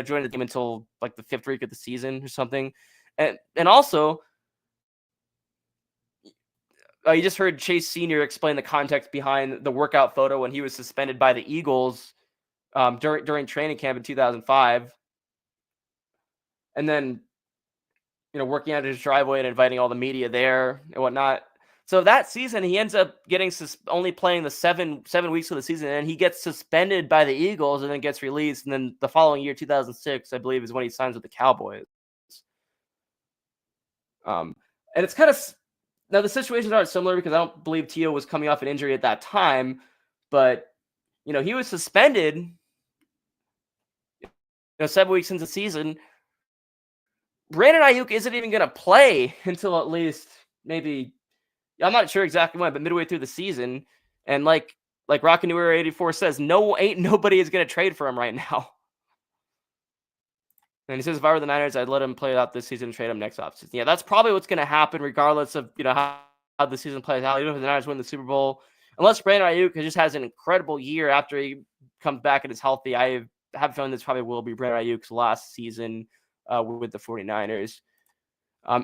S6: joining the team until like the 5th week of the season or something. And also, you just heard Chase Sr. explain the context behind the workout photo when he was suspended by the Eagles during training camp in 2005. And then, working out his driveway and inviting all the media there and whatnot. So that season, he ends up getting only playing the 7 weeks of the season, and he gets suspended by the Eagles and then gets released. And then the following year, 2006, I believe, is when he signs with the Cowboys. And it's kind of, now the situations aren't similar because I don't believe T.O. was coming off an injury at that time, but he was suspended 7 weeks into the season. Brandon Ayuk isn't even going to play until at least maybe, I'm not sure exactly when, but midway through the season. And like Rockin' New Era 84 says, nobody is going to trade for him right now. And he says, if I were the Niners, I'd let him play out this season and trade him next offseason. Yeah, that's probably what's going to happen regardless of, how the season plays out. Even if the Niners win the Super Bowl, unless Brandon Ayuk just has an incredible year after he comes back and is healthy, I have a feeling this probably will be Brandon Ayuk's last season with the 49ers.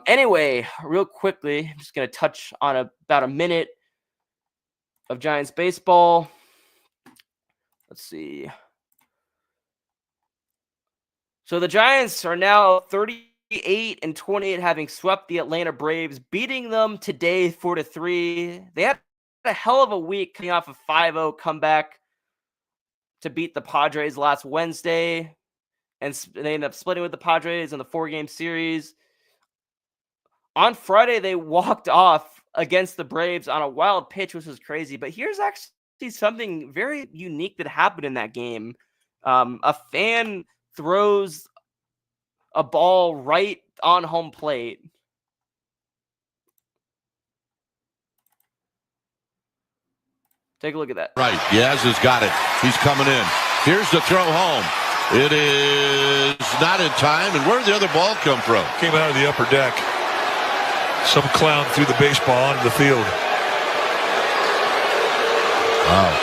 S6: Anyway, real quickly, I'm just going to touch on about a minute of Giants baseball. Let's see. So the Giants are now 38-28, having swept the Atlanta Braves, beating them today 4-3. They had a hell of a week coming off a 5-0 comeback to beat the Padres last Wednesday, and they ended up splitting with the Padres in the 4-game series. On Friday, they walked off against the Braves on a wild pitch, which was crazy. But here's actually something very unique that happened in that game. A fan throws a ball right on home plate. Take a look at that.
S12: Right. Yaz has got it. He's coming in. Here's the throw home. It is not in time. And where did the other ball come from?
S13: Came out of the upper deck. Some clown threw the baseball onto the field.
S12: Wow.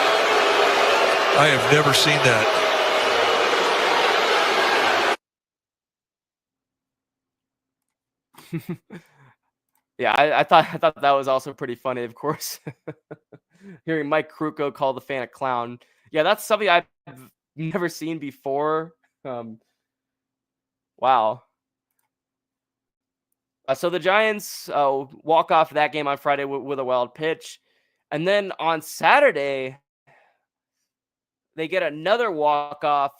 S13: I have never seen that.
S6: Yeah, I thought that was also pretty funny, of course. Hearing Mike Krukow call the fan a clown. Yeah, that's something I've never seen before. Wow. So the Giants walk off that game on Friday with a wild pitch. And then on Saturday, they get another walk-off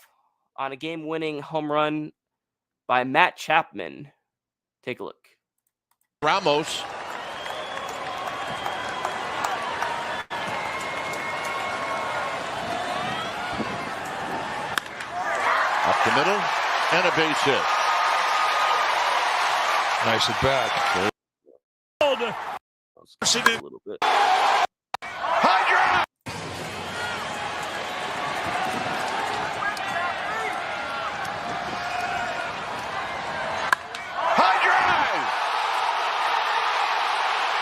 S6: on a game-winning home run by Matt Chapman. Take a look.
S12: Ramos. Up the middle, and a base hit.
S13: Nice at bat.
S6: A little bit.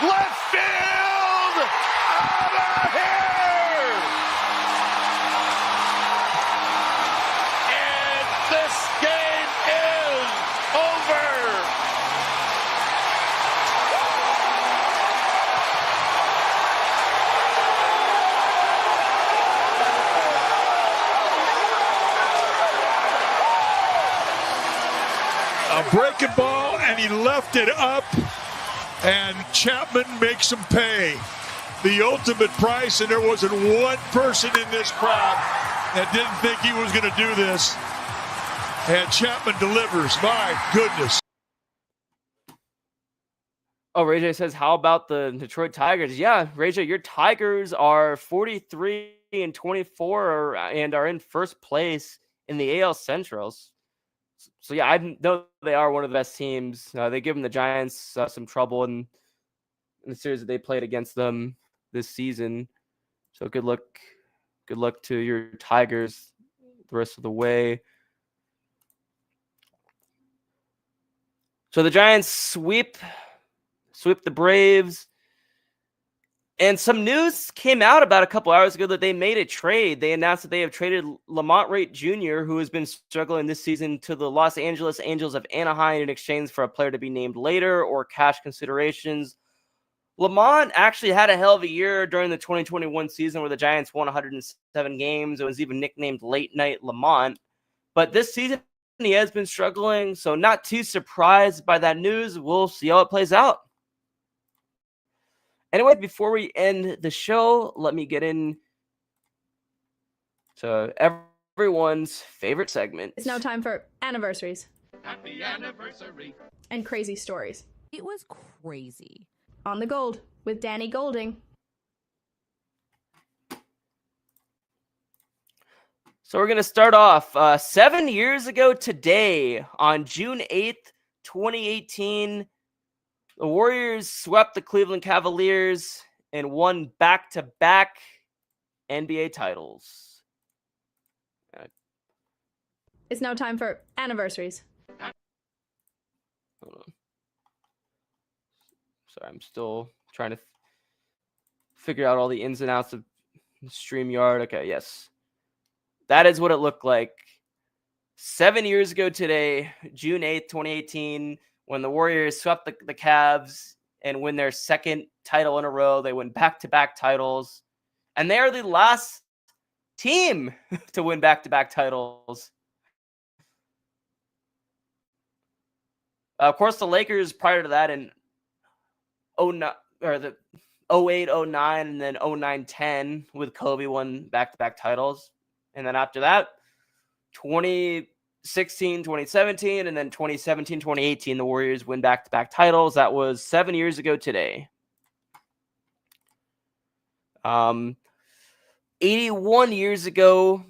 S12: Left field! Out of here! And this game is over!
S13: A breaking ball, and he left it up. And Chapman makes him pay the ultimate price, and there wasn't one person in this crowd that didn't think he was going to do this. And Chapman delivers. My goodness.
S6: Oh, Ray J says, how about the Detroit Tigers? Yeah, Ray J, your Tigers are 43-24 and are in first place in the AL Centrals. So, yeah, I know they are one of the best teams. They given the Giants some trouble in the series that they played against them this season. So, good luck to your Tigers the rest of the way. So, the Giants sweep the Braves. And some news came out about a couple hours ago that they made a trade. They announced that they have traded Lamont Rate Jr., who has been struggling this season, to the Los Angeles Angels of Anaheim in exchange for a player to be named later or cash considerations. Lamont actually had a hell of a year during the 2021 season where the Giants won 107 games. It was even nicknamed Late Night Lamont. But this season, he has been struggling, so not too surprised by that news. We'll see how it plays out. Anyway, before we end the show, let me get in to everyone's favorite segment.
S1: It's now time for anniversaries.
S14: Happy anniversary.
S1: And crazy stories.
S14: It was crazy.
S1: On the Gold with Danny Golding.
S6: So we're going to start off 7 years ago today, on June 8th, 2018, the Warriors swept the Cleveland Cavaliers and won back-to-back NBA titles.
S1: It's now time for anniversaries.
S6: Hold on. Sorry, I'm still trying to figure out all the ins and outs of StreamYard. Okay, yes. That is what it looked like 7 years ago today, June 8th, 2018, when the Warriors swept the Cavs and win their second title in a row. They win back-to-back titles. And they are the last team to win back-to-back titles. Of course, the Lakers prior to that in 08, 09, and then 09-10 with Kobe won back-to-back titles. And then after that, 2016, 2017, and then 2017, 2018, the Warriors win back-to-back titles. That was 7 years ago today. 81 years ago,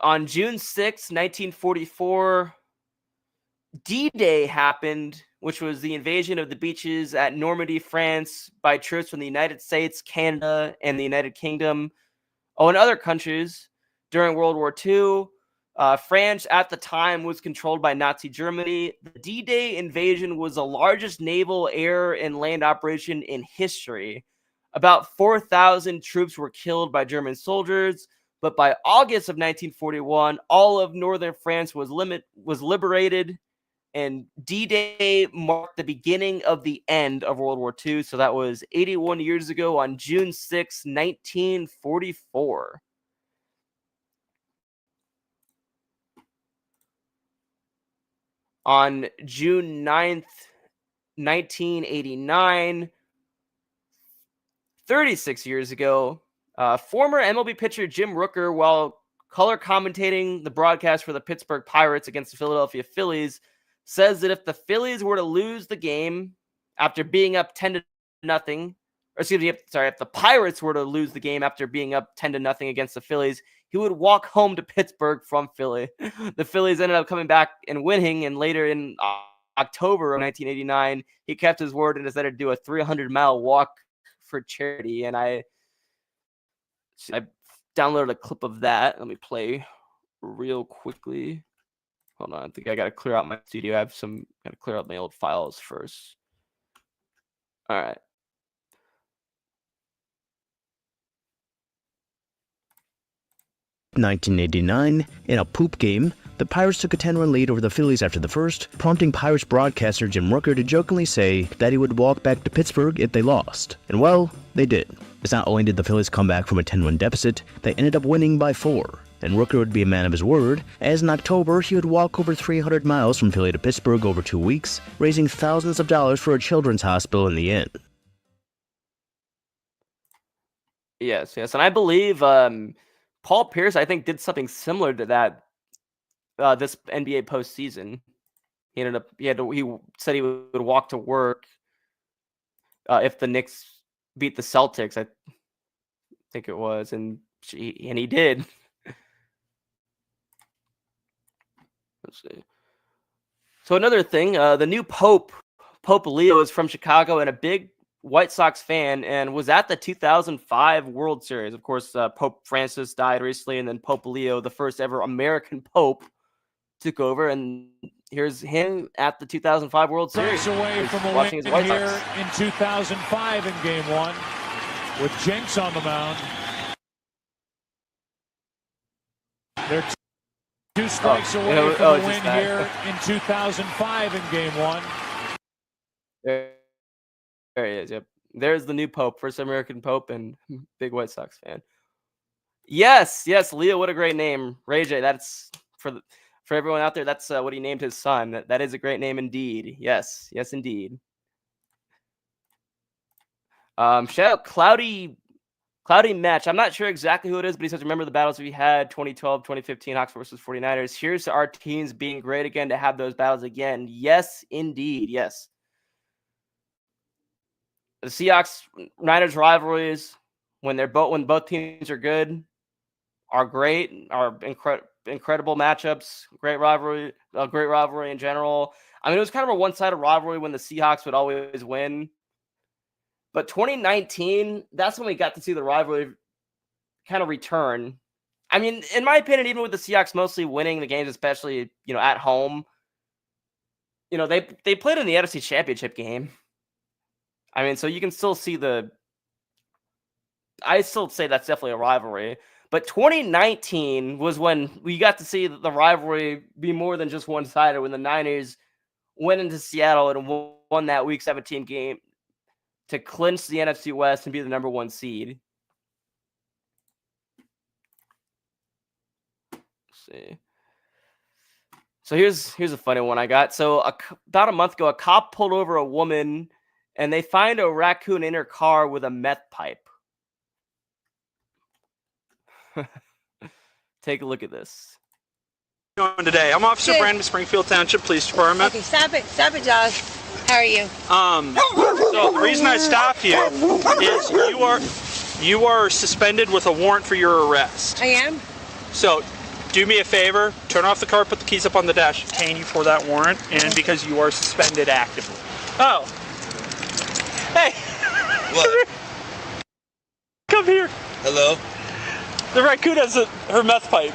S6: on June 6, 1944, D-Day happened, which was the invasion of the beaches at Normandy, France, by troops from the United States, Canada, and the United Kingdom. Oh, and other countries during World War II. France at the time was controlled by Nazi Germany. The D-Day invasion was the largest naval, air, and land operation in history. About 4,000 troops were killed by German soldiers, but by August of 1941, all of northern France was liberated, and D-Day marked the beginning of the end of World War II. So that was 81 years ago on June 6, 1944. On June 9th, 1989, 36 years ago, former MLB pitcher Jim Rooker, while color commentating the broadcast for the Pittsburgh Pirates against the Philadelphia Phillies, says that if the Phillies were to lose the game after being up 10-0, if the Pirates were to lose the game after being up 10-0 against the Phillies, he would walk home to Pittsburgh from Philly. The Phillies ended up coming back and winning, and later in October of 1989, he kept his word and decided to do a 300-mile walk for charity. And I downloaded a clip of that. Let me play real quickly. Hold on, I think I got to clear out my studio. Got to clear out my old files first. All right.
S15: In 1989, in a poop game, the Pirates took a 10-run lead over the Phillies after the first, prompting Pirates broadcaster Jim Rooker to jokingly say that he would walk back to Pittsburgh if they lost. And well, they did. As not only did the Phillies come back from a 10-run deficit, they ended up winning by 4. And Rooker would be a man of his word, as in October he would walk over 300 miles from Philly to Pittsburgh over 2 weeks, raising thousands of dollars for a children's hospital in the end.
S6: Yes, and I believe Paul Pierce, I think, did something similar to that this NBA postseason. He said he would walk to work if the Knicks beat the Celtics, I think it was, and he did. Let's see. So another thing, the new Pope Leo, is from Chicago and a big White Sox fan, and was at the 2005 World Series. Of course, Pope Francis died recently, and then Pope Leo, the first ever American Pope, took over. And here's him at the 2005 World Series.
S2: Breaks away from a win here in 2005 in Game 1 with Jenks on the mound. They're 2 strikes away from a win here in 2005 in Game 1.
S6: There he is. Yep. There's the new Pope, first American Pope, and big White Sox fan. Yes, Leo. What a great name, Ray J. That's for everyone out there. That's what he named his son. That is a great name indeed. Yes, indeed. Shout out Cloudy Match. I'm not sure exactly who it is, but he says, remember the battles we had 2012, 2015, Hawks versus 49ers. Here's to our teams being great again to have those battles again. Yes, indeed. Yes. The Seahawks-Niners rivalries, when both teams are good, are great, are incredible matchups, great rivalry in general. I mean, it was kind of a one-sided rivalry when the Seahawks would always win. But 2019, that's when we got to see the rivalry kind of return. I mean, in my opinion, even with the Seahawks mostly winning the games, especially, at home, they played in the NFC Championship game. I mean, so you can still see I still say that's definitely a rivalry. But 2019 was when we got to see the rivalry be more than just one-sided, when the Niners went into Seattle and won that Week 17 game to clinch the NFC West and be the number 1 seed. Let's see. So here's a funny one I got. So about a month ago, a cop pulled over a woman, and they find a raccoon in her car with a meth pipe. Take a look at this.
S16: Going today. I'm Officer Brandon, Springfield Township Police Department.
S17: Okay, stop it, Josh. How are you?
S16: So the reason I stopped you is you are suspended with a warrant for your arrest.
S17: I am?
S16: So do me a favor, turn off the car, put the keys up on the dash, detain you for that warrant, and because you are suspended actively. Oh. Hey.
S18: What?
S16: Come here.
S18: Hello?
S16: The raccoon has her meth pipe.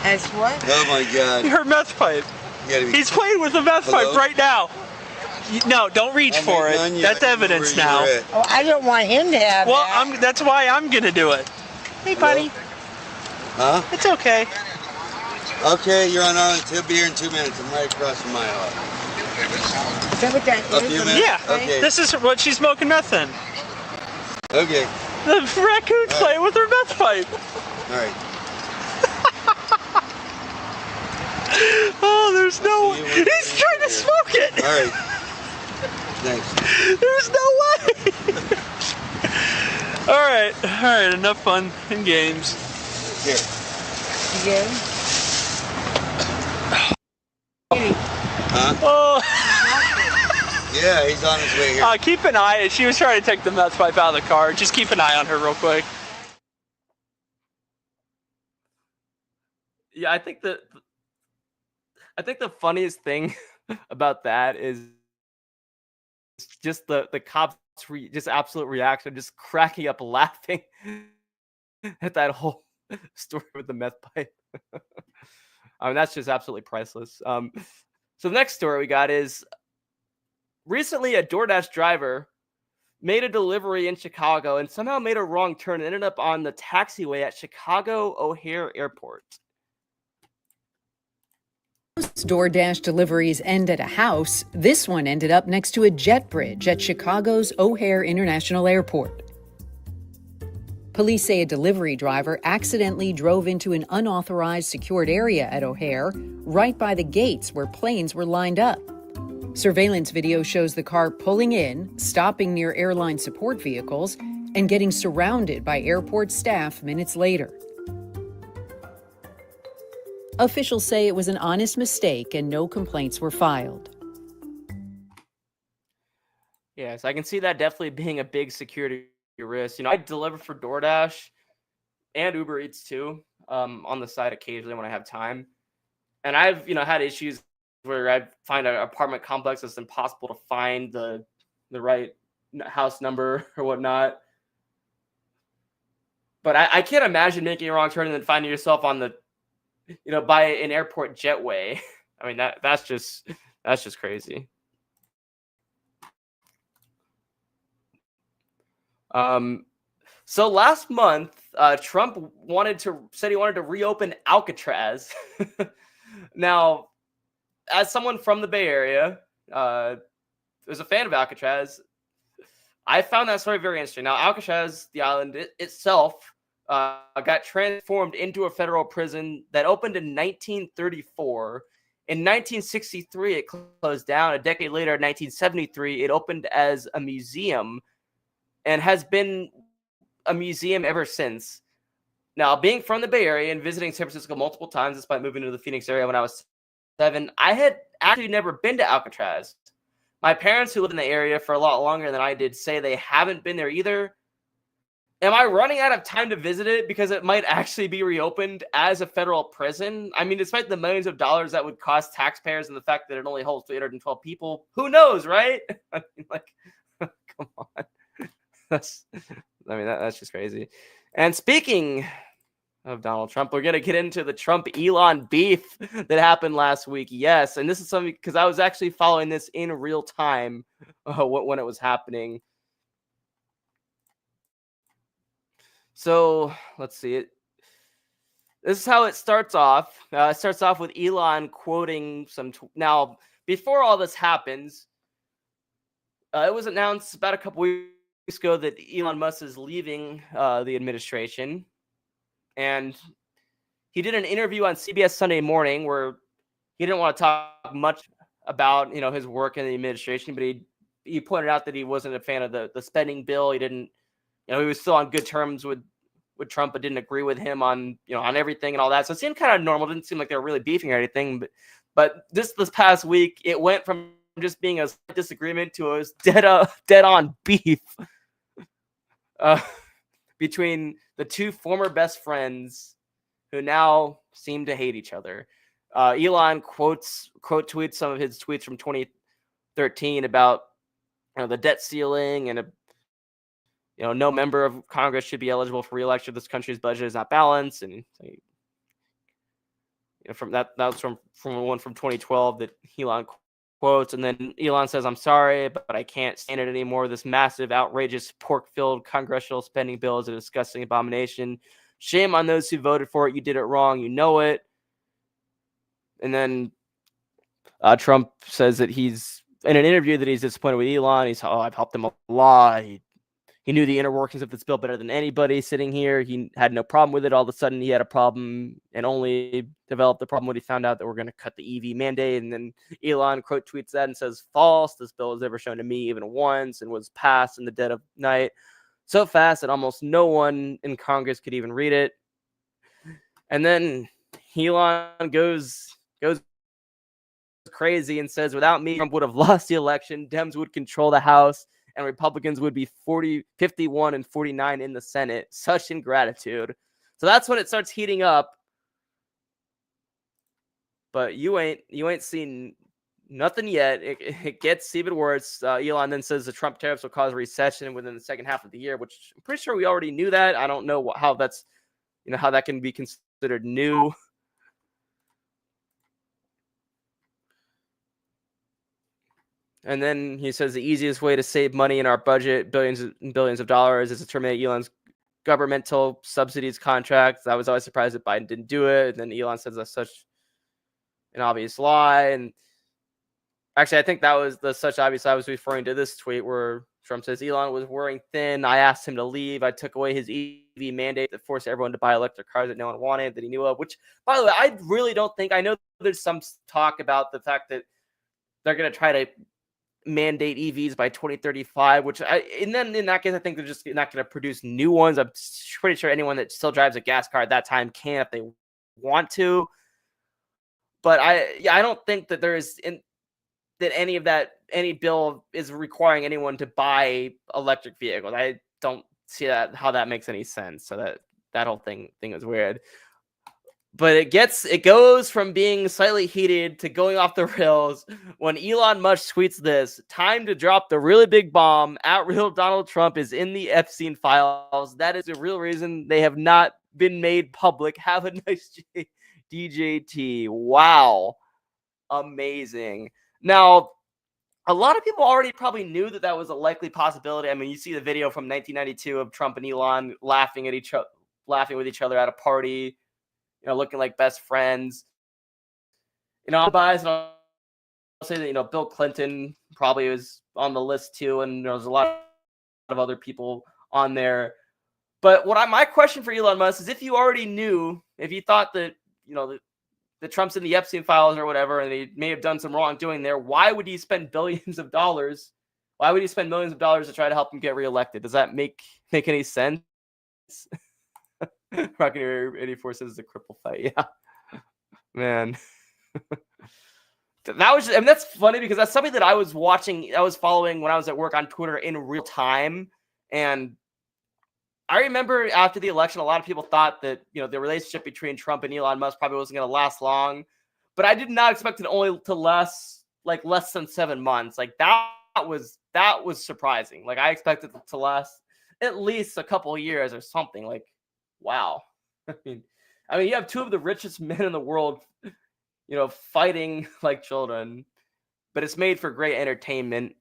S17: As what?
S18: Oh my God.
S16: Her meth pipe. He's playing with the meth pipe right now. No, don't reach for it. That's evidence now.
S17: Oh, I don't want him to have
S16: that. That's why I'm going to do it. Hey, buddy.
S18: Huh?
S16: It's okay.
S18: Okay, you're on Arlington. He'll be here in 2 minutes. I'm right across from my house.
S17: Is that what that
S18: A few minutes?
S16: Yeah.
S18: Okay.
S16: This is what she's smoking meth in.
S18: Okay.
S16: The raccoon's playing with her meth pipe.
S18: All right.
S16: Oh, there's no way. He's trying to smoke it.
S18: All right. Thanks.
S16: There's no way. All right. Enough fun and games.
S18: Here.
S17: Again?
S18: Huh?
S16: Oh.
S18: Yeah, he's on his way here.
S16: Keep an eye. She was trying to take the meth pipe out of the car. Just keep an eye on her real quick.
S6: Yeah, I think the funniest thing about that is just the cops just absolute reaction, just cracking up laughing at that whole story with the meth pipe. I mean, that's just absolutely priceless. So the next story we got is recently a DoorDash driver made a delivery in Chicago and somehow made a wrong turn and ended up on the taxiway at Chicago O'Hare Airport.
S19: Most DoorDash deliveries end at a house. This one ended up next to a jet bridge at Chicago's O'Hare International Airport. Police say a delivery driver accidentally drove into an unauthorized secured area at O'Hare, right by the gates where planes were lined up. Surveillance video shows the car pulling in, stopping near airline support vehicles, and getting surrounded by airport staff minutes later. Officials say it was an honest mistake and no complaints were filed.
S6: Yes, I can see that definitely being a big security risk. I deliver for DoorDash and Uber Eats too, on the side occasionally when I have time. And I've, had issues where I find an apartment complex that's impossible to find the right house number or whatnot. But I can't imagine making a wrong turn and then finding yourself on the by an airport jetway. I mean, that's just crazy. So last month, Trump said he wanted to reopen Alcatraz. Now, as someone from the Bay Area, who's a fan of Alcatraz, I found that story very interesting. Now, Alcatraz, the island itself, got transformed into a federal prison that opened in 1934. In 1963, it closed down. A decade later, in 1973, it opened as a museum and has been a museum ever since. Now, being from the Bay Area and visiting San Francisco multiple times, despite moving to the Phoenix area when I was 7, I had actually never been to Alcatraz. My parents, who lived in the area for a lot longer than I did, say they haven't been there either. Am I running out of time to visit it because it might actually be reopened as a federal prison? I mean, despite the millions of dollars that would cost taxpayers and the fact that it only holds 312 people, who knows, right? I mean, come on. That's just crazy. And speaking of Donald Trump, we're going to get into the Trump-Elon beef that happened last week. Yes, and this is something because I was actually following this in real time when it was happening. So let's see it. This is how it starts off. It starts off with Elon quoting some. Now, before all this happens, it was announced about a couple weeks ago that Elon Musk is leaving the administration, and he did an interview on CBS Sunday Morning where he didn't want to talk much about his work in the administration, but he pointed out that he wasn't a fan of the spending bill. He didn't. He was still on good terms with Trump, but didn't agree with him on on everything and all that. So it seemed kind of normal. It didn't seem like they were really beefing or anything. But this past week, it went from just being a disagreement to a dead on beef between the two former best friends who now seem to hate each other. Elon quote tweets some of his tweets from 2013 about the debt ceiling and no member of Congress should be eligible for re-election if this country's budget is not balanced. And from that was from one from 2012 that Elon quotes. And then Elon says, "I'm sorry, but I can't stand it anymore. This massive, outrageous, pork-filled congressional spending bill is a disgusting abomination. Shame on those who voted for it. You did it wrong. You know it." And then Trump says that he's in an interview that he's disappointed with Elon. I've helped him a lot. He knew the inner workings of this bill better than anybody sitting here. He had no problem with it. All of a sudden, he had a problem and only developed the problem when he found out that we're going to cut the EV mandate. And then Elon quote tweets that and says, "False. This bill was never shown to me even once and was passed in the dead of night." so fast that almost no one in Congress could even read it. And then Elon goes crazy and says, without me, Trump would have lost the election. Dems would control the House, and Republicans would be 51 and 49 in the Senate. Such ingratitude. So that's when it starts heating up. But you ain't seen nothing yet. It gets even worse. Elon then says the Trump tariffs will cause a recession within the second half of the year, which I'm pretty sure we already knew that. I don't know how that's, how that can be considered new. And then he says the easiest way to save money in our budget, billions and billions of dollars, is to terminate Elon's governmental subsidies contracts. I was always surprised that Biden didn't do it. And then Elon says that's such an obvious lie. And actually, I think that was the such obvious lie. I was referring to this tweet where Trump says Elon was wearing thin. I asked him to leave. I took away his EV mandate that forced everyone to buy electric cars that no one wanted, that he knew of. Which, by the way, I really don't think. I know there's some talk about the fact that they're going to try to mandate EVs by 2035, and then in that case, I think they're just not going to produce new ones. I'm pretty sure anyone that still drives a gas car at that time can if they want to. But I don't think that there is that any bill is requiring anyone to buy electric vehicles. I don't see how that makes any sense. So that whole thing is weird. But it goes from being slightly heated to going off the rails when Elon Musk tweets this: time to drop the really big bomb. @real Donald Trump is in the Epstein files. That is the real reason they have not been made public. Have a nice DJT. Wow. Amazing. Now, a lot of people already probably knew that was a likely possibility. I mean, you see the video from 1992 of Trump and Elon laughing with each other at a party, looking like best friends. I'll say that, Bill Clinton probably was on the list too, and there's a lot of other people on there. But my question for Elon Musk is, if you already knew, if you thought that, that Trump's in the Epstein files or whatever, and he may have done some wrongdoing there, why would he spend billions of dollars? Why would he spend millions of dollars to try to help him get reelected? Does that make any sense? Rockin' 84 says the cripple fight. Yeah, man. That's funny because that's something that I was following when I was at work on Twitter in real time. And I remember after the election, a lot of people thought that, the relationship between Trump and Elon Musk probably wasn't going to last long, but I did not expect it only to last less than 7 months. That was surprising. I expected it to last at least a couple of years or something. Wow. I mean, you have two of the richest men in the world, fighting like children, but it's made for great entertainment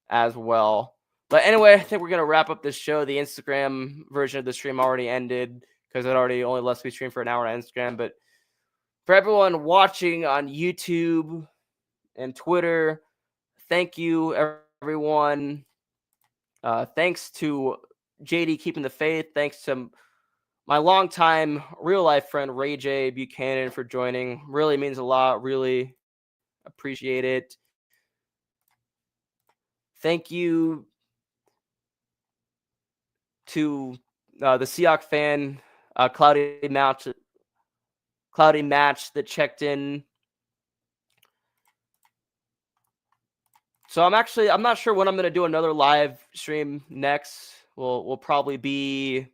S6: as well. But anyway, I think we're going to wrap up this show. The Instagram version of the stream already ended because it already only lets me stream for an hour on Instagram. But for everyone watching on YouTube and Twitter, thank you, everyone. Thanks to JD keeping the faith. Thanks to my longtime real-life friend, Ray J. Buchanan, for joining. Really means a lot. Really appreciate it. Thank you to the Seahawks fan, Cloudy Match that checked in. So I'm not sure when I'm going to do another live stream next. Will probably be,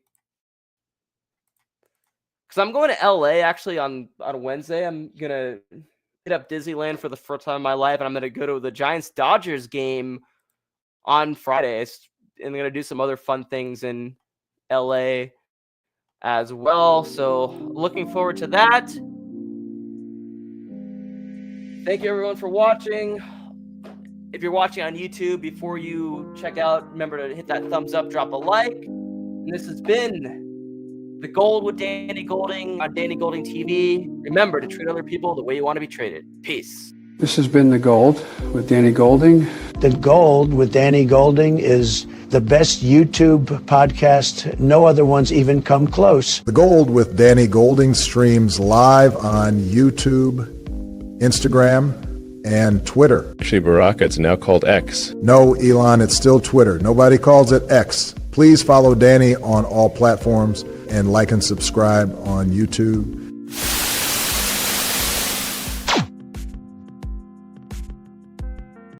S6: because I'm going to LA actually on Wednesday. I'm going to hit up Disneyland for the first time in my life, and I'm going to go to the Giants-Dodgers game on Friday. And I'm going to do some other fun things in LA as well. So looking forward to that. Thank you everyone for watching. If you're watching on YouTube, before you check out, remember to hit that thumbs up, drop a like. And this has been The Gold with Danny Golding on Danny Golding TV. Remember to treat other people the way you want to be treated. Peace.
S20: This has been The Gold with Danny Golding.
S21: The Gold with Danny Golding is the best YouTube podcast. No other ones even come close.
S22: The Gold with Danny Golding streams live on YouTube, Instagram, and Twitter.
S23: Actually, Barack, it's now called X.
S22: No, Elon, it's still Twitter. Nobody calls it X. Please follow Danny on all platforms and like and subscribe on YouTube.